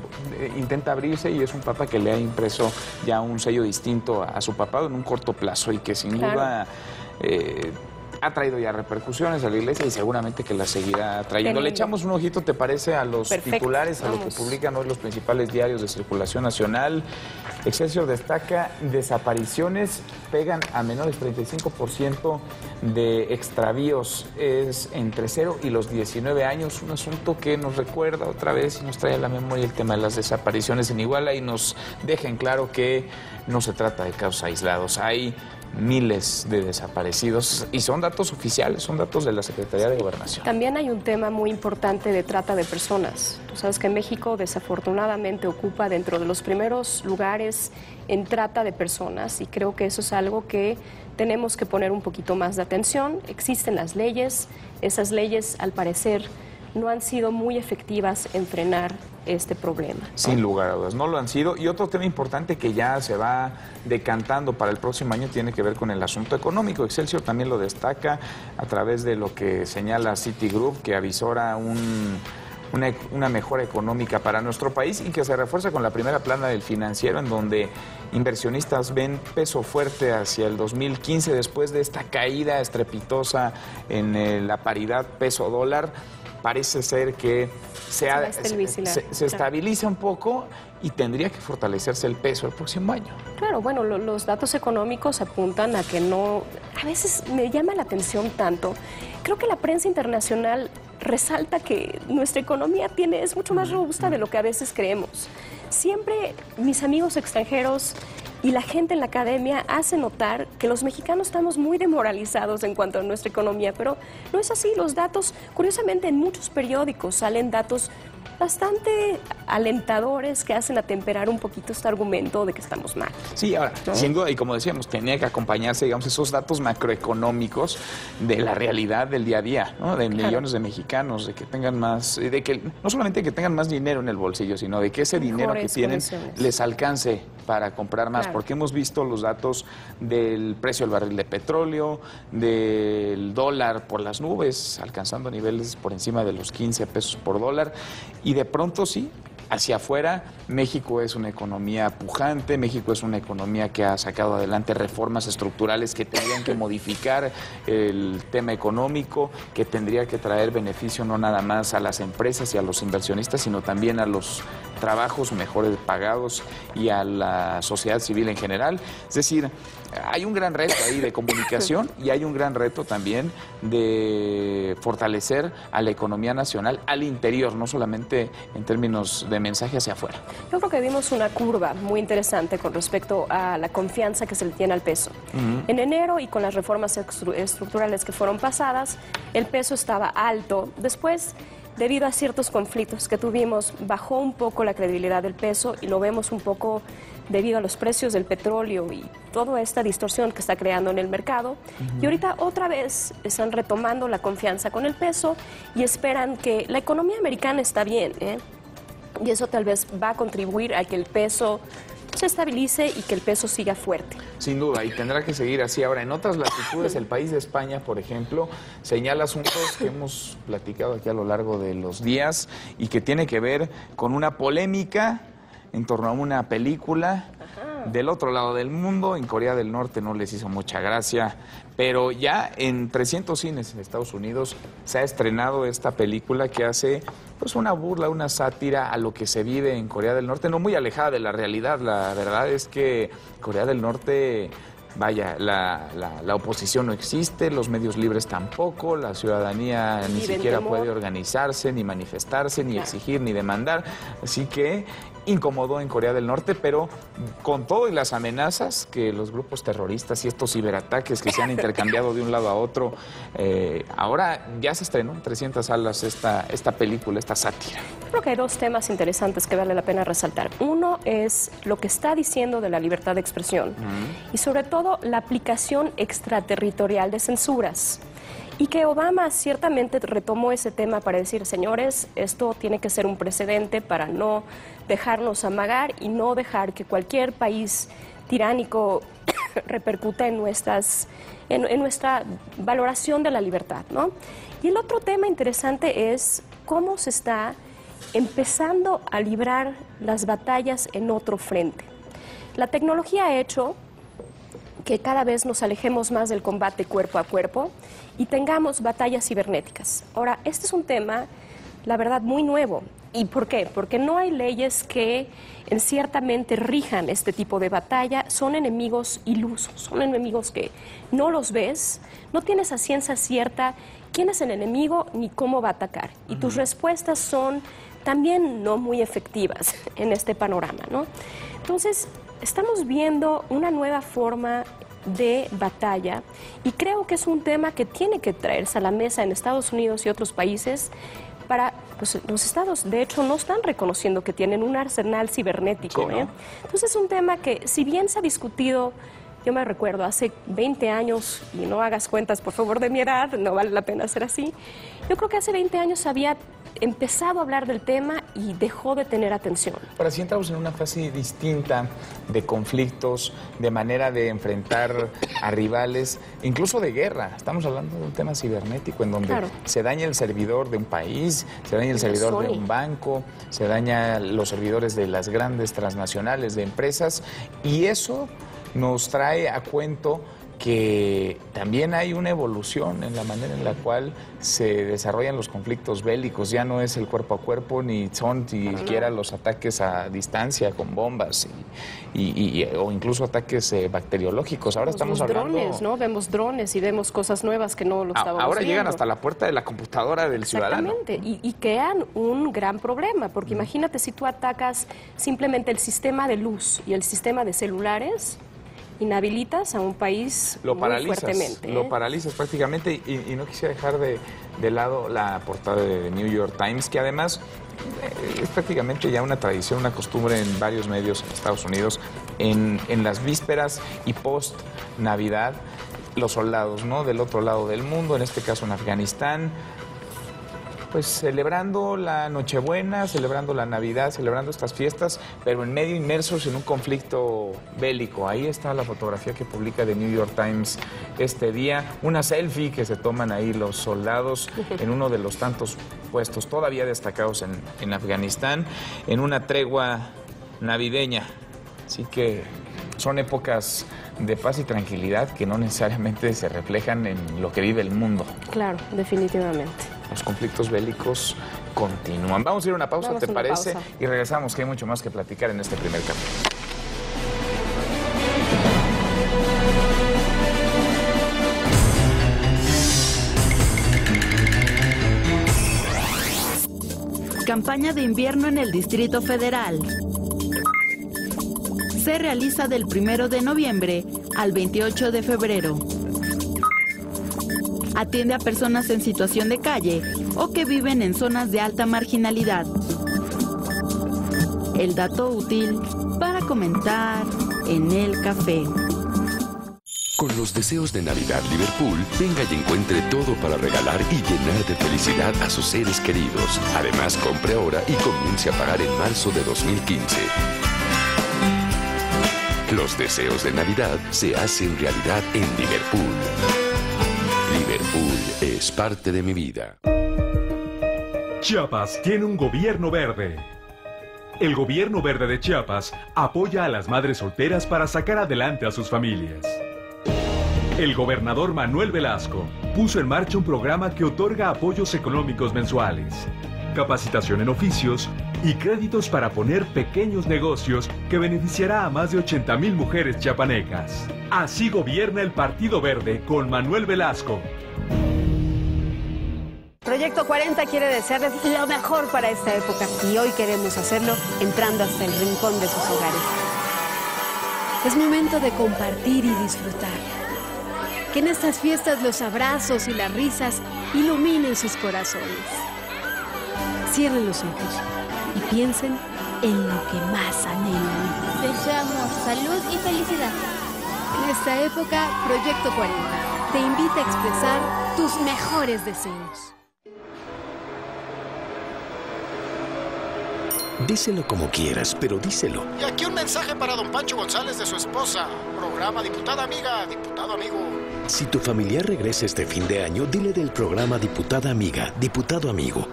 intenta abrirse y es un papa que le ha impreso ya un sello distinto a su papado en un corto plazo y que sin duda ha traído ya repercusiones a la iglesia y seguramente que la seguirá trayendo. Le echamos un ojito, ¿te parece? A los titulares, a lo que publican hoy los principales diarios de circulación nacional. Excelsior destaca, desapariciones pegan a menores, 35% de extravíos es entre 0 y los 19 años, un asunto que nos recuerda otra vez y nos trae a la memoria el tema de las desapariciones en Iguala y nos deja en claro que no se trata de casos aislados, hay miles de desaparecidos y son datos oficiales, son datos de la Secretaría de Gobernación. También hay un tema muy importante de trata de personas. Tú sabes que México desafortunadamente ocupa dentro de los primeros lugares en trata de personas y creo que eso es algo que tenemos que poner un poquito más de atención. Existen las leyes, esas leyes al parecer no han sido muy efectivas en frenar este problema, ¿no? Sin lugar a dudas, no lo han sido. Y otro tema importante que ya se va decantando para el próximo año tiene que ver con el asunto económico. Excelsior también lo destaca a través de lo que señala Citigroup, que avisora una mejora económica para nuestro país y que se refuerza con la primera plana del Financiero, en donde inversionistas ven peso fuerte hacia el 2015 después de esta caída estrepitosa en la paridad peso-dólar. Parece ser que se estabiliza un poco y tendría que fortalecerse el peso el próximo año. Claro, bueno, los datos económicos apuntan a que no... A veces me llama la atención tanto. Creo que la prensa internacional resalta que nuestra economía es mucho más robusta de lo que a veces creemos. Siempre mis amigos extranjeros y la gente en la academia hace notar que los mexicanos estamos muy demoralizados en cuanto a nuestra economía, pero no es así. Los datos, curiosamente, en muchos periódicos salen datos bastante alentadores que hacen atemperar un poquito este argumento de que estamos mal. Sí, ahora, ¿no? Sin duda, y como decíamos, tenía que acompañarse, digamos, esos datos macroeconómicos de la realidad del día a día, ¿no? De millones de mexicanos, de que tengan más, de que no solamente que tengan más dinero en el bolsillo, sino de que ese dinero que tienen les alcance para comprar más, porque hemos visto los datos del precio del barril de petróleo, del dólar por las nubes, alcanzando niveles por encima de los 15 pesos por dólar. Y de pronto sí, hacia afuera, México es una economía pujante, México es una economía que ha sacado adelante reformas estructurales que tendrían que modificar el tema económico, que tendría que traer beneficio no nada más a las empresas y a los inversionistas, sino también a los trabajos mejores pagados y a la sociedad civil en general. Es decir, hay un gran reto ahí de comunicación y hay un gran reto también de fortalecer a la economía nacional al interior, no solamente en términos de mensaje hacia afuera. Yo creo que vimos una curva muy interesante con respecto a la confianza que se le tiene al peso. En enero, y con las reformas estructurales que fueron pasadas, el peso estaba alto. Después, debido a ciertos conflictos que tuvimos, bajó un poco la credibilidad del peso y lo vemos un poco debido a los precios del petróleo y toda esta distorsión que está creando en el mercado. Y ahorita otra vez están retomando la confianza con el peso y esperan que la economía americana está bien, y eso tal vez va a contribuir a que el peso se estabilice y que el peso siga fuerte. Sin duda, y tendrá que seguir así. Ahora, en otras latitudes, el país de España, por ejemplo, señala asuntos que hemos platicado aquí a lo largo de los días y que tiene que ver con una polémica en torno a una película del otro lado del mundo. En Corea del Norte no les hizo mucha gracia, pero ya en 300 cines en Estados Unidos se ha estrenado esta película que hace pues una burla, una sátira a lo que se vive en Corea del Norte, no muy alejada de la realidad. La verdad es que Corea del Norte, vaya, la oposición no existe, los medios libres tampoco, la ciudadanía ni siquiera puede organizarse, ni manifestarse, ni exigir, ni demandar. Así que incomodó en Corea del Norte, pero con todo y las amenazas que los grupos terroristas y estos ciberataques que se han intercambiado de un lado a otro, ahora ya se estrenó en 300 salas esta película, esta sátira. Creo que hay dos temas interesantes que vale la pena resaltar. Uno es lo que está diciendo de la libertad de expresión y sobre todo la aplicación extraterritorial de censuras. Y que Obama ciertamente retomó ese tema para decir, señores, esto tiene que ser un precedente para no dejarnos amagar y no dejar que cualquier país tiránico repercuta en nuestra valoración de la libertad, ¿no? Y el otro tema interesante es cómo se está empezando a librar las batallas en otro frente. La tecnología ha hecho que cada vez nos alejemos más del combate cuerpo a cuerpo y tengamos batallas cibernéticas. Ahora, este es un tema, la verdad, muy nuevo. ¿Y por qué? Porque no hay leyes que ciertamente rijan este tipo de batalla. Son enemigos ilusos, son enemigos que no los ves, no tienes a ciencia cierta quién es el enemigo ni cómo va a atacar. Y tus respuestas son también no muy efectivas en este panorama, ¿no? Entonces, estamos viendo una nueva forma de batalla y creo que es un tema que tiene que traerse a la mesa en Estados Unidos y otros países. Pues, los estados, de hecho, no están reconociendo que tienen un arsenal cibernético. Sí, ¿no? Entonces es un tema que, si bien se ha discutido Yo me recuerdo hace 20 años, y no hagas cuentas por favor de mi edad, no vale la pena ser así. Yo creo que hace 20 años había empezado a hablar del tema y dejó de tener atención. Ahora sí entramos en una fase distinta de conflictos, de manera de enfrentar a rivales, incluso de guerra. Estamos hablando de un tema cibernético en donde se daña el servidor de un país, se daña el servidor de un banco, se daña los servidores de las grandes transnacionales de empresas, y eso nos trae a cuento que también hay una evolución en la manera en la cual se desarrollan los conflictos bélicos. Ya no es el cuerpo a cuerpo, ni son siquiera los ataques a distancia con bombas o incluso ataques bacteriológicos. Ahora estamos hablando... drones, ¿no? Vemos drones y vemos cosas nuevas que no lo estábamos Ahora viendo. Llegan hasta la puerta de la computadora del ciudadano. Exactamente, y crean un gran problema, porque imagínate si tú atacas simplemente el sistema de luz y el sistema de celulares, inhabilitas a un país muy fuertemente. Lo paralizas prácticamente, y no quisiera dejar de lado la portada de New York Times, que además es prácticamente ya una tradición, una costumbre en varios medios en Estados Unidos, en las vísperas y post-Navidad, los soldados, ¿no?, del otro lado del mundo, en este caso en Afganistán, pues celebrando la Nochebuena, celebrando la Navidad, celebrando estas fiestas, pero en medio inmersos en un conflicto bélico. Ahí está la fotografía que publica The New York Times este día, una selfie que se toman ahí los soldados en uno de los tantos puestos todavía destacados en Afganistán, en una tregua navideña. Así que son épocas de paz y tranquilidad que no necesariamente se reflejan en lo que vive el mundo. Claro, definitivamente. Los conflictos bélicos continúan. Vamos a ir a una pausa, ¿te parece? Y regresamos, que hay mucho más que platicar en este primer capítulo. Campaña de invierno en el Distrito Federal. Se realiza del 1 de noviembre al 28 de febrero. Atiende a personas en situación de calle o que viven en zonas de alta marginalidad. El dato útil para comentar en el café. Con los deseos de Navidad Liverpool, venga y encuentre todo para regalar y llenar de felicidad a sus seres queridos. Además, compre ahora y comience a pagar en marzo de 2015. Los deseos de Navidad se hacen realidad en Liverpool. Liverpool es parte de mi vida. Chiapas tiene un gobierno verde. El gobierno verde de Chiapas apoya a las madres solteras para sacar adelante a sus familias. El gobernador Manuel Velasco puso en marcha un programa que otorga apoyos económicos mensuales, capacitación en oficios y créditos para poner pequeños negocios que beneficiará a más de 80,000 mujeres chiapanecas. Así gobierna el Partido Verde con Manuel Velasco. Proyecto 40 quiere desearles lo mejor para esta época y hoy queremos hacerlo entrando hasta el rincón de sus hogares. Es momento de compartir y disfrutar. Que en estas fiestas los abrazos y las risas iluminen sus corazones. Cierren los ojos y piensen en lo que más anhelan. Deseo amor, salud y felicidad. En esta época, Proyecto 40 te invita a expresar tus mejores deseos. Díselo como quieras, pero díselo. Y aquí un mensaje para don Pancho González de su esposa. Programa Diputada Amiga, Diputado Amigo. Si tu familiar regresa este fin de año, dile del programa Diputada Amiga, Diputado Amigo.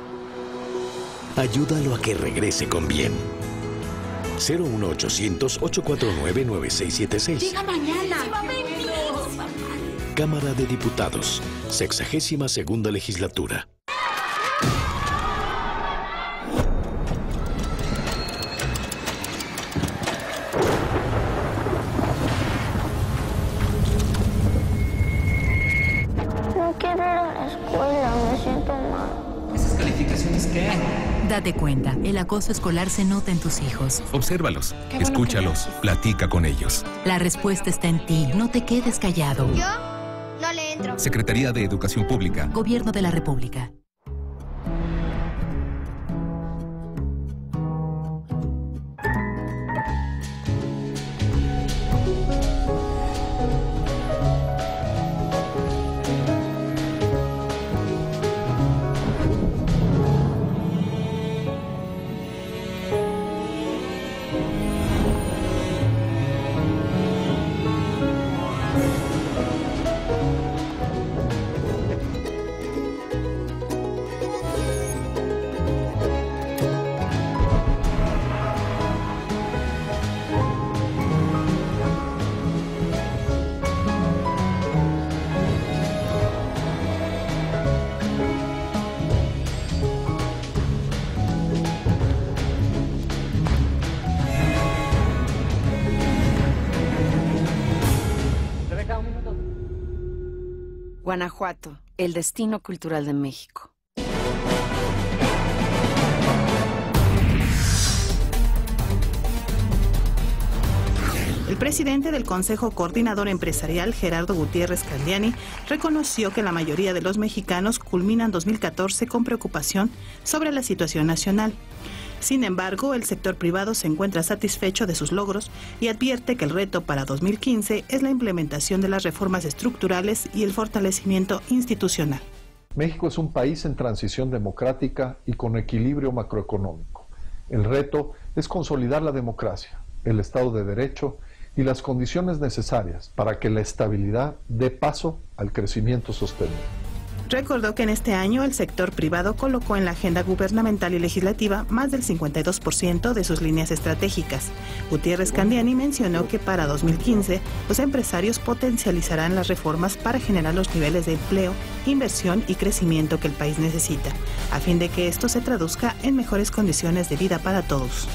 Ayúdalo a que regrese con bien. 01800-849-9676. Llega mañana. Cámara de Diputados, 62ª Legislatura. Date cuenta, el acoso escolar se nota en tus hijos. Obsérvalos, escúchalos, platica con ellos. La respuesta está en ti, no te quedes callado. Yo no le entro. Secretaría de Educación Pública. Gobierno de la República. Guanajuato, el destino cultural de México. El presidente del Consejo Coordinador Empresarial, Gerardo Gutiérrez Candiani, reconoció que la mayoría de los mexicanos culminan 2014 con preocupación sobre la situación nacional. Sin embargo, el sector privado se encuentra satisfecho de sus logros y advierte que el reto para 2015 es la implementación de las reformas estructurales y el fortalecimiento institucional. México es un país en transición democrática y con equilibrio macroeconómico. El reto es consolidar la democracia, el Estado de Derecho y las condiciones necesarias para que la estabilidad dé paso al crecimiento sostenible. Recordó que en este año el sector privado colocó en la agenda gubernamental y legislativa más del 52% de sus líneas estratégicas. Gutiérrez Candiani mencionó que para 2015 los empresarios potencializarán las reformas para generar los niveles de empleo, inversión y crecimiento que el país necesita, a fin de que esto se traduzca en mejores condiciones de vida para todos.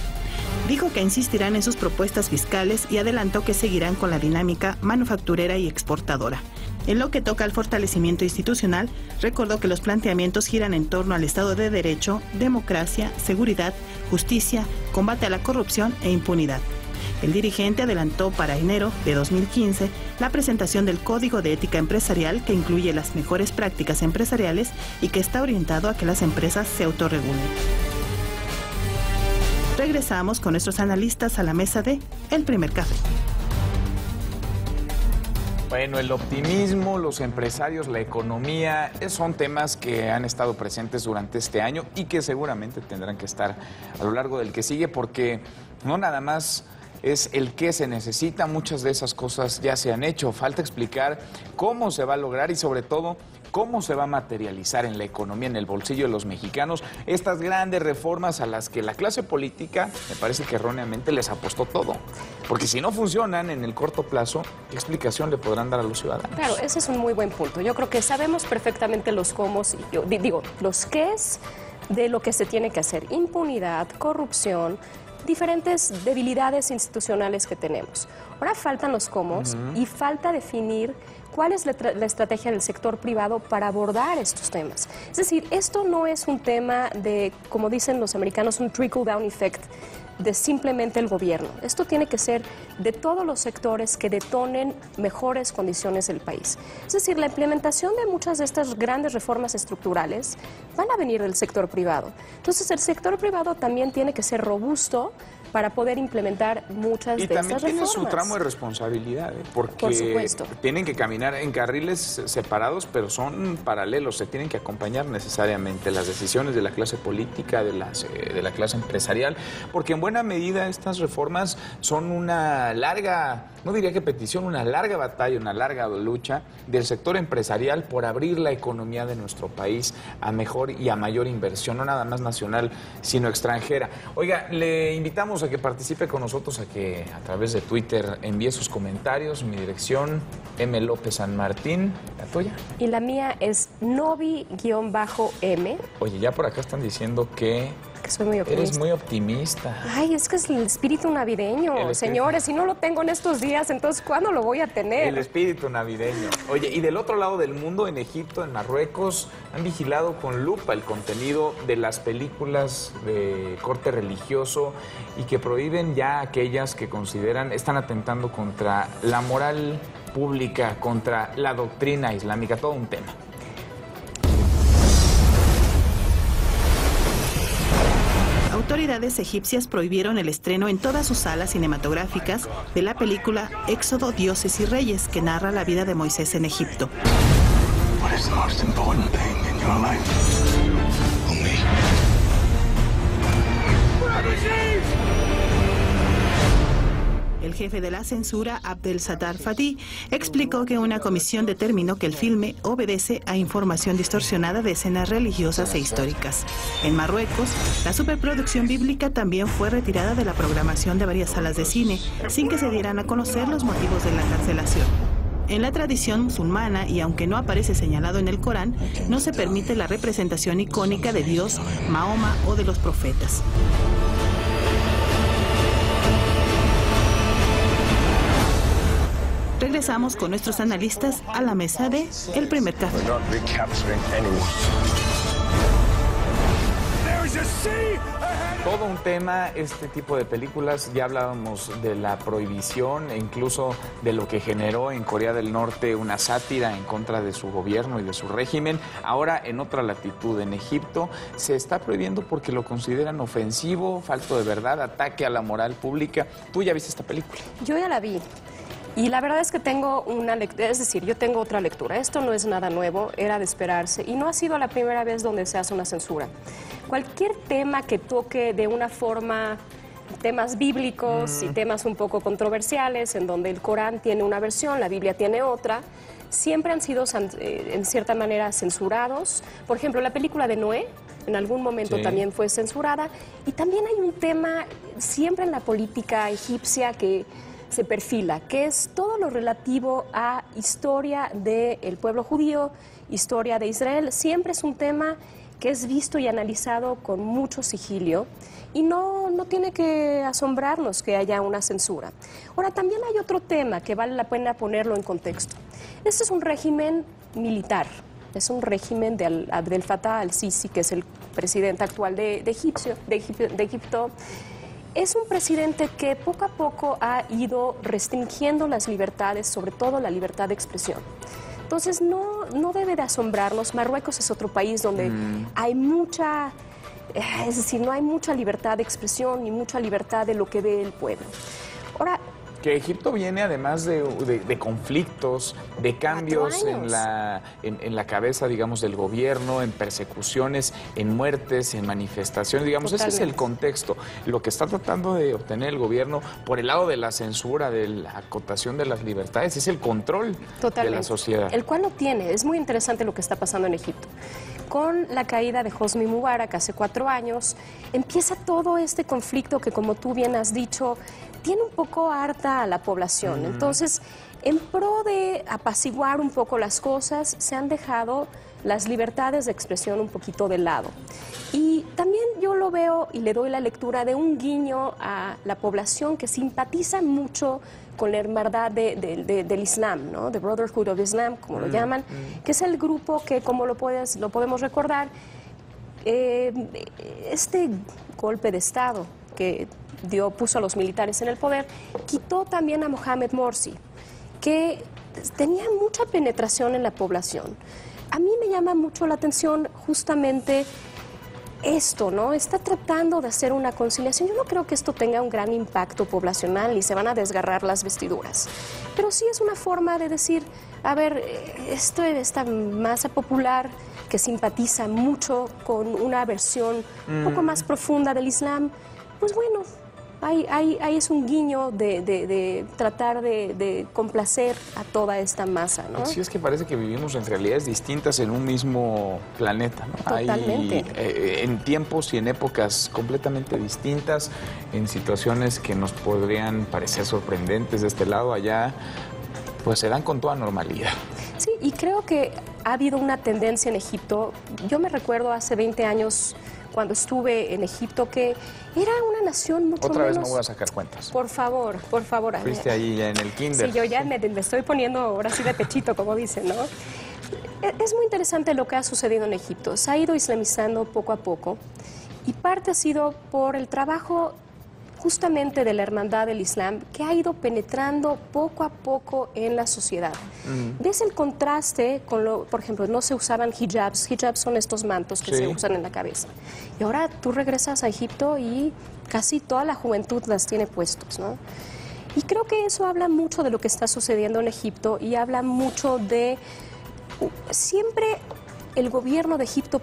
Dijo que insistirán en sus propuestas fiscales y adelantó que seguirán con la dinámica manufacturera y exportadora. En lo que toca al fortalecimiento institucional, recordó que los planteamientos giran en torno al Estado de Derecho, democracia, seguridad, justicia, combate a la corrupción e impunidad. El dirigente adelantó para enero de 2015 la presentación del Código de Ética Empresarial, que incluye las mejores prácticas empresariales y que está orientado a que las empresas se autorregulen. Regresamos con nuestros analistas a la mesa de El Primer Café. Bueno, el optimismo, los empresarios, la economía, son temas que han estado presentes durante este año y que seguramente tendrán que estar a lo largo del que sigue, porque no nada más es el qué se necesita, muchas de esas cosas ya se han hecho, falta explicar cómo se va a lograr y sobre todo cómo se va a materializar en la economía, en el bolsillo de los mexicanos, estas grandes reformas a las que la clase política, me parece que erróneamente, les apostó todo. Porque si no funcionan en el corto plazo, ¿qué explicación le podrán dar a los ciudadanos? Claro, ese es un muy buen punto. Yo creo que sabemos perfectamente los cómo, los qués de lo que se tiene que hacer. Impunidad, corrupción, diferentes debilidades institucionales que tenemos. Ahora faltan los cómo y falta definir cuál es la estrategia del sector privado para abordar estos temas. Es decir, esto no es un tema de, como dicen los americanos, un trickle-down effect de simplemente el gobierno. Esto tiene que ser de todos los sectores que detonen mejores condiciones del país. Es decir, la implementación de muchas de estas grandes reformas estructurales van a venir del sector privado. Entonces, el sector privado también tiene que ser robusto para poder implementar muchas de estas reformas. Y también tiene su tramo de responsabilidad, porque tienen que caminar en carriles separados, pero son paralelos, se tienen que acompañar necesariamente las decisiones de la clase política, de la clase empresarial, porque en buena medida estas reformas son una larga, no diría que petición, una larga batalla, una larga lucha del sector empresarial por abrir la economía de nuestro país a mejor y a mayor inversión, no nada más nacional, sino extranjera. Oiga, le invitamos a que participe con nosotros, a que a través de Twitter envíe sus comentarios. Mi dirección, M. López San Martín. ¿La tuya? Y la mía es Novi-M. Oye, ya por acá están diciendo que soy muy optimista. Eres muy optimista. Ay, es que es el espíritu navideño, señores. Si no lo tengo en estos días, entonces ¿cuándo lo voy a tener? El espíritu navideño. Oye, y del otro lado del mundo, en Egipto, en Marruecos, han vigilado con lupa el contenido de las películas de corte religioso y que prohíben ya aquellas que consideran están atentando contra la moral pública, contra la doctrina islámica, todo un tema. Autoridades egipcias prohibieron el estreno en todas sus salas cinematográficas de la película Éxodo, Dioses y Reyes, que narra la vida de Moisés en Egipto. El jefe de la censura, Abdel Sattar Fatih, explicó que una comisión determinó que el filme obedece a información distorsionada de escenas religiosas e históricas. En Marruecos, la superproducción bíblica también fue retirada de la programación de varias salas de cine, sin que se dieran a conocer los motivos de la cancelación. En la tradición musulmana, y aunque no aparece señalado en el Corán, no se permite la representación icónica de Dios, Mahoma o de los profetas. Regresamos con nuestros analistas a la mesa de El Primer Café. Todo un tema, este tipo de películas. Ya hablábamos de la prohibición e incluso de lo que generó en Corea del Norte una sátira en contra de su gobierno y de su régimen. Ahora, en otra latitud, en Egipto, se está prohibiendo porque lo consideran ofensivo, falto de verdad, ataque a la moral pública. ¿Tú ya viste esta película? Yo ya la vi. Y la verdad es que tengo una lectura, es decir, yo tengo otra lectura. Esto no es nada nuevo, era de esperarse. Y no ha sido la primera vez donde se hace una censura. Cualquier tema que toque de una forma temas bíblicos y temas un poco controversiales, en donde el Corán tiene una versión, la Biblia tiene otra, siempre han sido en cierta manera censurados. Por ejemplo, la película de Noé, en algún momento también fue censurada. Y también hay un tema siempre en la política egipcia que se perfila, que es todo lo relativo a historia del pueblo judío, historia de Israel. Siempre es un tema que es visto y analizado con mucho sigilio y no tiene que asombrarnos que haya una censura. Ahora, también hay otro tema que vale la pena ponerlo en contexto. Este es un régimen militar, es un régimen de Abdel Fattah al-Sisi, que es el presidente actual de Egipto. Es un presidente que poco a poco ha ido restringiendo las libertades, sobre todo la libertad de expresión. Entonces, no debe de asombrarnos. Marruecos es otro país donde hay mucha, es decir, no hay mucha libertad de expresión ni mucha libertad de lo que ve el pueblo. Ahora, que Egipto viene además de conflictos, de cambios en la cabeza, digamos, del gobierno, en persecuciones, en muertes, en manifestaciones, digamos. Totalmente. Ese es el contexto. Lo que está tratando de obtener el gobierno por el lado de la censura, de la acotación de las libertades, es el control de la sociedad. El cual lo tiene. Es muy interesante lo que está pasando en Egipto. Con la caída de Hosni Mubarak hace 4 años, empieza todo este conflicto que, como tú bien has dicho, tiene un poco harta a la población. Entonces, en pro de apaciguar un poco las cosas, se han dejado las libertades de expresión un poquito de lado. Y también yo lo veo y le doy la lectura de un guiño a la población que simpatiza mucho con la hermandad del Islam, ¿no? The Brotherhood of Islam, como lo llaman, que es el grupo que, como lo podemos recordar, este golpe de Estado que puso a los militares en el poder, quitó también a Mohamed Morsi, que tenía mucha penetración en la población. A mí me llama mucho la atención justamente esto, ¿no? Está tratando de hacer una conciliación. Yo no creo que esto tenga un gran impacto poblacional y se van a desgarrar las vestiduras. Pero sí es una forma de decir, a ver, esta masa popular que simpatiza mucho con una versión un poco más profunda del Islam, pues bueno, ahí es un guiño de tratar de complacer a toda esta masa, ¿no? Sí, es que parece que vivimos en realidades distintas en un mismo planeta, ¿no? Totalmente. En tiempos y en épocas completamente distintas, en situaciones que nos podrían parecer sorprendentes de este lado, allá, pues se dan con toda normalidad. Sí, y creo que ha habido una tendencia en Egipto. Yo me recuerdo hace 20 años, cuando estuve en Egipto, que era una nación mucho Otra menos... vez no voy a sacar cuentas. Por favor. Fuiste ahí ya en el kinder. Sí, yo ya me estoy poniendo ahora sí de pechito, como dicen, ¿no? Es muy interesante lo que ha sucedido en Egipto. Se ha ido islamizando poco a poco y parte ha sido por el trabajo justamente de la hermandad del Islam, que ha ido penetrando poco a poco en la sociedad. ¿Ves el contraste con por ejemplo, no se usaban hijabs? Hijabs son estos mantos que se usan en la cabeza. Y ahora tú regresas a Egipto y casi toda la juventud las tiene puestos, ¿no? Y creo que eso habla mucho de lo que está sucediendo en Egipto y habla mucho de... Siempre el gobierno de Egipto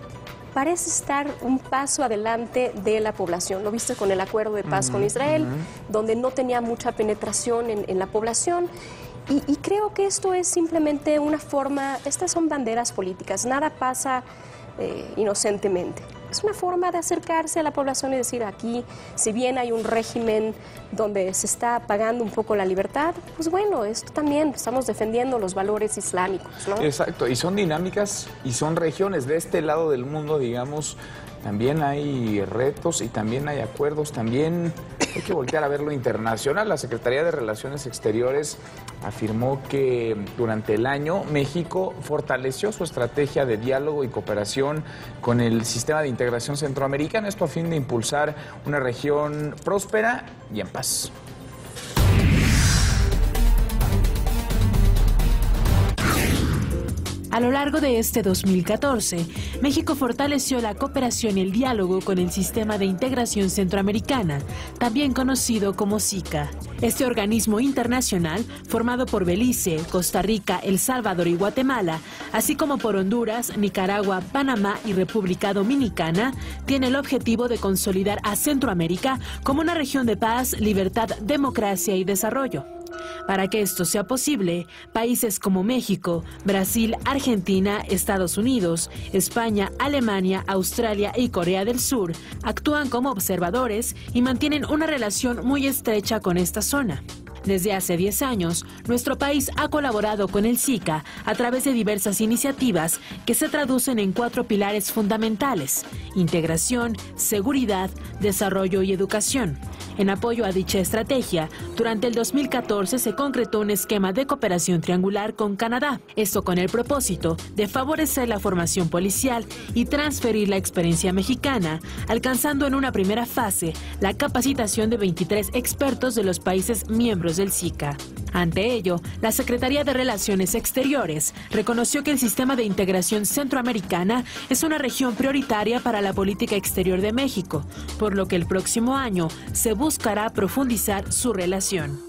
parece estar un paso adelante de la población. Lo viste con el acuerdo de paz con Israel, donde no tenía mucha penetración en la población. Y creo que esto es simplemente una forma, estas son banderas políticas, nada pasa inocentemente. Es una forma de acercarse a la población y decir, aquí, si bien hay un régimen donde se está apagando un poco la libertad, pues bueno, esto también, estamos defendiendo los valores islámicos, ¿no? Exacto, y son dinámicas y son regiones. De este lado del mundo, digamos, también hay retos y también hay acuerdos, también hay que voltear a ver lo internacional. La Secretaría de Relaciones Exteriores afirmó que durante el año México fortaleció su estrategia de diálogo y cooperación con el sistema de integración centroamericana, esto a fin de impulsar una región próspera y en paz. A lo largo de este 2014, México fortaleció la cooperación y el diálogo con el Sistema de Integración Centroamericana, también conocido como SICA. Este organismo internacional, formado por Belice, Costa Rica, El Salvador y Guatemala, así como por Honduras, Nicaragua, Panamá y República Dominicana, tiene el objetivo de consolidar a Centroamérica como una región de paz, libertad, democracia y desarrollo. Para que esto sea posible, países como México, Brasil, Argentina, Estados Unidos, España, Alemania, Australia y Corea del Sur actúan como observadores y mantienen una relación muy estrecha con esta zona. Desde hace 10 años, nuestro país ha colaborado con el SICA a través de diversas iniciativas que se traducen en 4 pilares fundamentales: integración, seguridad, desarrollo y educación. En apoyo a dicha estrategia, durante el 2014 se concretó un esquema de cooperación triangular con Canadá, esto con el propósito de favorecer la formación policial y transferir la experiencia mexicana, alcanzando en una primera fase la capacitación de 23 expertos de los países miembros del SICA. Ante ello, la Secretaría de Relaciones Exteriores reconoció que el sistema de integración centroamericana es una región prioritaria para la política exterior de México, por lo que el próximo año se buscará profundizar su relación.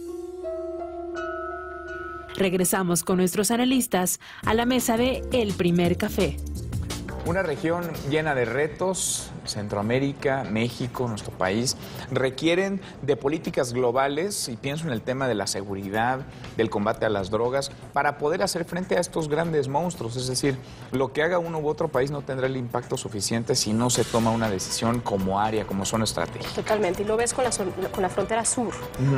Regresamos con nuestros analistas a la mesa de El Primer Café. Una región llena de retos, Centroamérica, México, nuestro país, requieren de políticas globales, y pienso en el tema de la seguridad, del combate a las drogas, para poder hacer frente a estos grandes monstruos. Es decir, lo que haga uno u otro país no tendrá el impacto suficiente si no se toma una decisión como área, como zona estratégica. Totalmente, y lo ves con la frontera sur.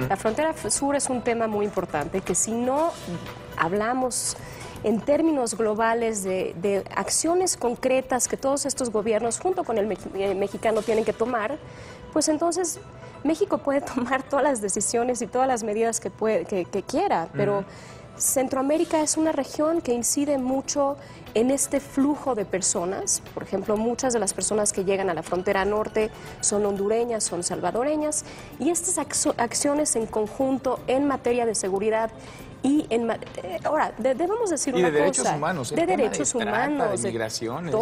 La frontera sur es un tema muy importante, que si no hablamos en términos globales de acciones concretas que todos estos gobiernos junto con el mexicano tienen que tomar, pues entonces México puede tomar todas las decisiones y todas las medidas que quiera, pero Centroamérica es una región que incide mucho en este flujo de personas. Por ejemplo, muchas de las personas que llegan a la frontera norte son hondureñas, son salvadoreñas, y estas acciones en conjunto en materia de seguridad y ahora debemos decir una cosa, de derechos humanos, de derechos humanos, de migraciones,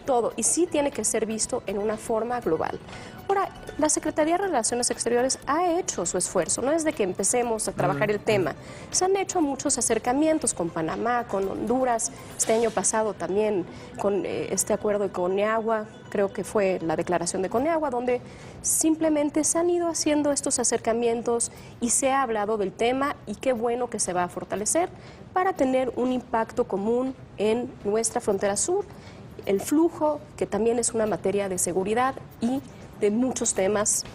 todo, y sí tiene que ser visto en una forma global. Ahora, la Secretaría de Relaciones Exteriores ha hecho su esfuerzo, no es de que empecemos a trabajar el tema, se han hecho muchos acercamientos con Panamá, con Honduras, este año pasado también con este acuerdo de Coneagua, creo que fue la declaración de Coneagua, donde simplemente se han ido haciendo estos acercamientos y se ha hablado del tema, y qué bueno que se va a fortalecer para tener un impacto común en nuestra frontera sur, el flujo, que también es una materia de seguridad y de muchos temas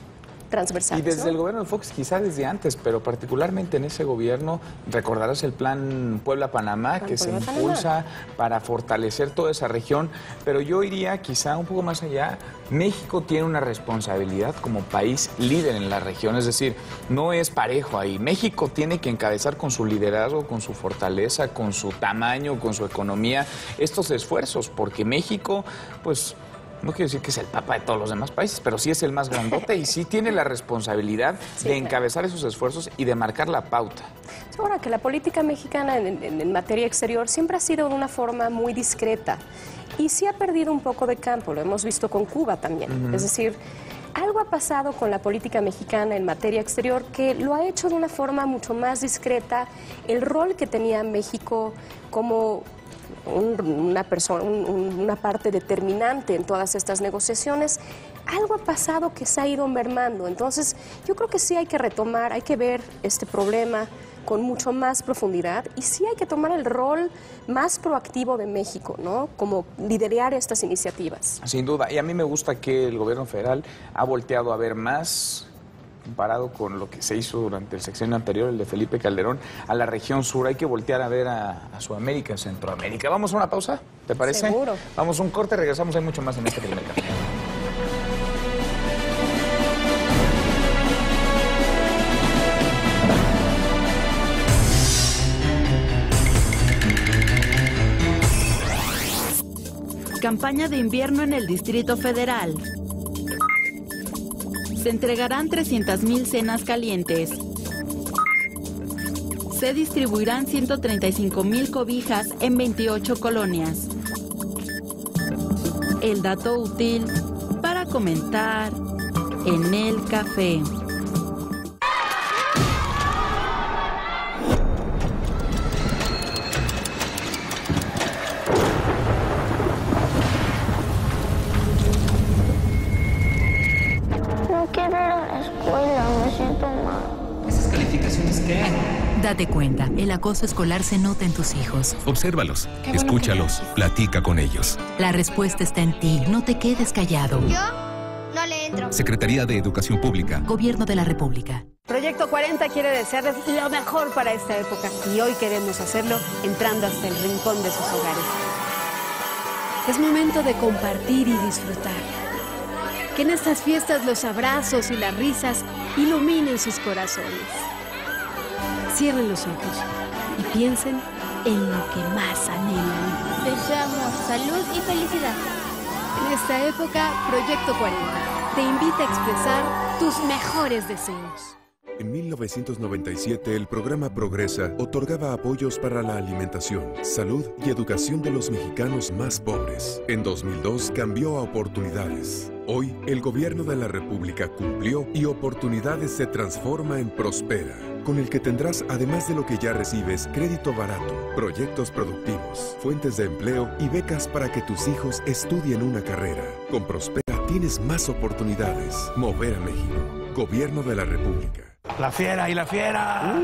transversales. Y desde el gobierno de Fox, quizá desde antes, pero particularmente en ese gobierno, recordarás el plan Puebla-Panamá, que se impulsa para fortalecer toda esa región, pero yo iría quizá un poco más allá. México tiene una responsabilidad como país líder en la región, es decir, no es parejo ahí. México tiene que encabezar con su liderazgo, con su fortaleza, con su tamaño, con su economía, estos esfuerzos, porque México, pues, no quiero decir que es el papa de todos los demás países, pero sí es el más grandote y sí tiene la responsabilidad de encabezar esos esfuerzos y de marcar la pauta. Ahora, que la política mexicana en materia exterior siempre ha sido de una forma muy discreta y sí ha perdido un poco de campo, lo hemos visto con Cuba también. Es decir, algo ha pasado con la política mexicana en materia exterior que lo ha hecho de una forma mucho más discreta. El rol que tenía México como una parte determinante en todas estas negociaciones, algo ha pasado que se ha ido mermando. Entonces, yo creo que sí hay que retomar, hay que ver este problema con mucho más profundidad y sí hay que tomar el rol más proactivo de México, ¿no? Como liderar estas iniciativas. Sin duda, y a mí me gusta que el gobierno federal ha volteado a ver más, comparado con lo que se hizo durante el sexenio anterior, el de Felipe Calderón, a la región sur. Hay que voltear a ver a Sudamérica, Centroamérica. ¿Vamos a una pausa? ¿Te parece? Seguro. Vamos a un corte, regresamos, hay mucho más en este primer café. Campaña de invierno en el Distrito Federal. Se entregarán 300,000 cenas calientes. Se distribuirán 135,000 cobijas en 28 colonias. El dato útil para comentar en el café. No quiero ir a la escuela, me siento mal. ¿Esas calificaciones qué? Date cuenta, el acoso escolar se nota en tus hijos. Obsérvalos, escúchalos, platica con ellos. La respuesta está en ti, no te quedes callado. Yo no le entro. Secretaría de Educación Pública. Gobierno de la República. Proyecto 40 quiere desearles lo mejor para esta época y hoy queremos hacerlo entrando hasta el rincón de sus hogares. Es momento de compartir y disfrutar. Que en estas fiestas los abrazos y las risas iluminen sus corazones. Cierren los ojos y piensen en lo que más anhelan. Deseo amor, salud y felicidad. En esta época, Proyecto 40 te invita a expresar tus mejores deseos. En 1997, el programa Progresa otorgaba apoyos para la alimentación, salud y educación de los mexicanos más pobres. En 2002 cambió a Oportunidades. Hoy, el gobierno de la República cumplió y Oportunidades se transforma en Prospera, con el que tendrás, además de lo que ya recibes, crédito barato, proyectos productivos, fuentes de empleo y becas para que tus hijos estudien una carrera. Con Prospera tienes más oportunidades. Mover a México. Gobierno de la República. La fiera y la fiera.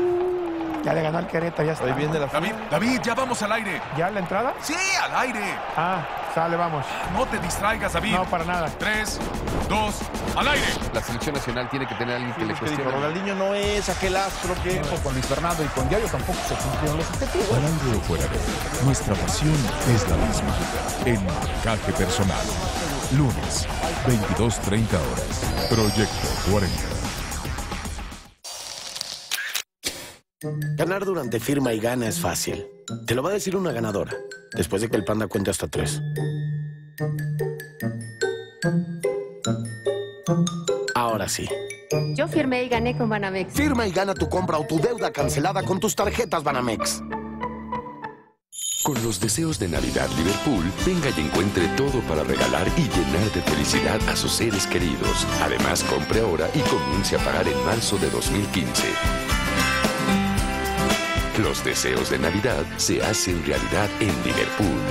Ya le ganó al Querétaro, ya está. Ahí viene la fiera. David, ya vamos al aire. ¿Ya la entrada? Sí, al aire. Ah, sale, vamos. No te distraigas, David. No, para nada. 3, 2, al aire. La selección nacional tiene que tener a alguien que le cuestione. Ronaldinho no es aquel astro que... Con Luis Fernando y con Yayo tampoco se cumplieron los objetivos. Al aire o fuera de él, nuestra pasión es la misma. En Marcaje Personal. Lunes, 22:30 horas. Proyecto 40. Ganar durante firma y gana es fácil. Te lo va a decir una ganadora, después de que el panda cuente hasta 3. Ahora sí. Yo firmé y gané con Banamex. Firma y gana tu compra o tu deuda cancelada con tus tarjetas Banamex. Con los deseos de Navidad Liverpool, venga y encuentre todo para regalar y llenar de felicidad a sus seres queridos. Además, compre ahora y comience a pagar en marzo de 2015. Los deseos de Navidad se hacen realidad en Liverpool.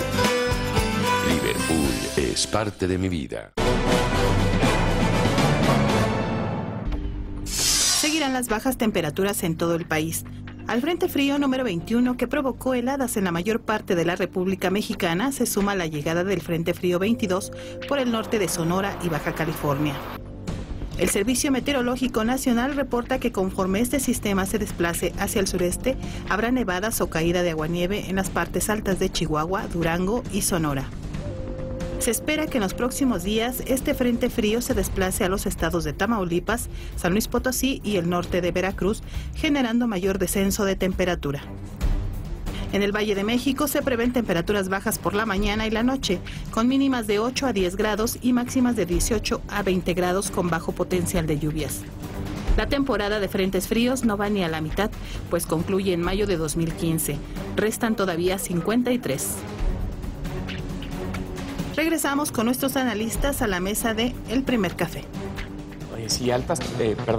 Liverpool es parte de mi vida. Seguirán las bajas temperaturas en todo el país. Al Frente Frío número 21, que provocó heladas en la mayor parte de la República Mexicana, se suma la llegada del Frente Frío 22 por el norte de Sonora y Baja California. El Servicio Meteorológico Nacional reporta que conforme este sistema se desplace hacia el sureste, habrá nevadas o caída de aguanieve en las partes altas de Chihuahua, Durango y Sonora. Se espera que en los próximos días este frente frío se desplace a los estados de Tamaulipas, San Luis Potosí y el norte de Veracruz, generando mayor descenso de temperatura. En el Valle de México se prevén temperaturas bajas por la mañana y la noche, con mínimas de 8 a 10 grados y máximas de 18 a 20 grados con bajo potencial de lluvias. La temporada de frentes fríos no va ni a la mitad, pues concluye en mayo de 2015. Restan todavía 53. Regresamos con nuestros analistas a la mesa de El Primer Café. Oye, sí,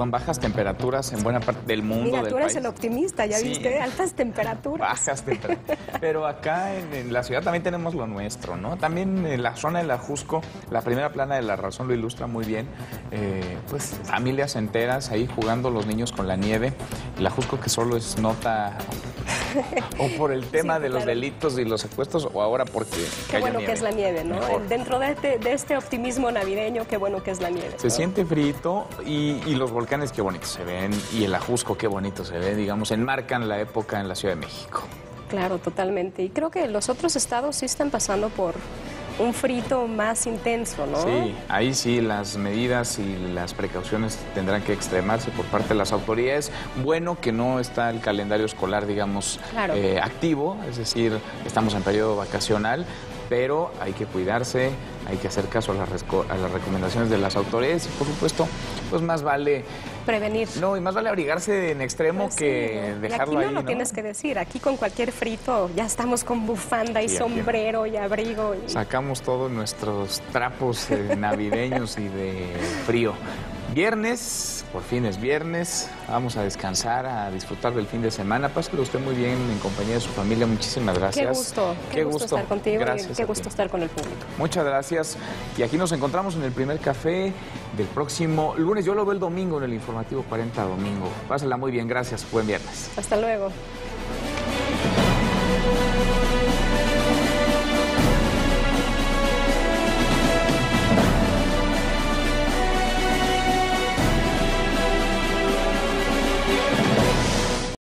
bajas temperaturas en buena parte del mundo. Mira, del tú eres país. el optimista, ya Sí. viste, altas temperaturas. Bajas temperaturas. Pero acá en la ciudad también tenemos lo nuestro, ¿no? También en la zona de la Jusco, la primera plana de La Razón lo ilustra muy bien. Pues familias enteras ahí jugando los niños con la nieve. La Jusco que solo es nota o por el tema Sí, de los claro. delitos y los secuestros o ahora porque Qué cayó bueno nieve. que es la nieve, ¿no? Mejor. Dentro de este optimismo navideño, qué bueno que es la nieve. Se ¿no? siente frito y los volcanes qué bonitos se ven y el Ajusco qué bonito se ve, digamos, enmarcan la época en la Ciudad de México. Claro, totalmente. Y creo que los otros estados sí están pasando por un frito más intenso, ¿no? Sí, ahí sí las medidas y las precauciones tendrán que extremarse por parte de las autoridades. Bueno que no está el calendario escolar, digamos, Claro. activo, es decir, estamos en periodo vacacional, pero hay que cuidarse, hay que hacer caso a las recomendaciones de las autoridades y, por supuesto, pues más vale prevenir. No, y más vale abrigarse en extremo pues que sí, dejarlo y aquí ahí, no lo tienes que decir. Aquí con cualquier frito ya estamos con bufanda y sombrero y abrigo. Y... sacamos todos nuestros trapos navideños y de frío. Viernes, por fin es viernes, vamos a descansar, a disfrutar del fin de semana. Páselo usted muy bien en compañía de su familia, muchísimas gracias. Qué gusto estar contigo y qué gusto estar con el público. Muchas gracias y aquí nos encontramos en el primer café del próximo lunes. Yo lo veo el domingo en el informativo 40 domingo. Pásela muy bien, gracias, buen viernes. Hasta luego.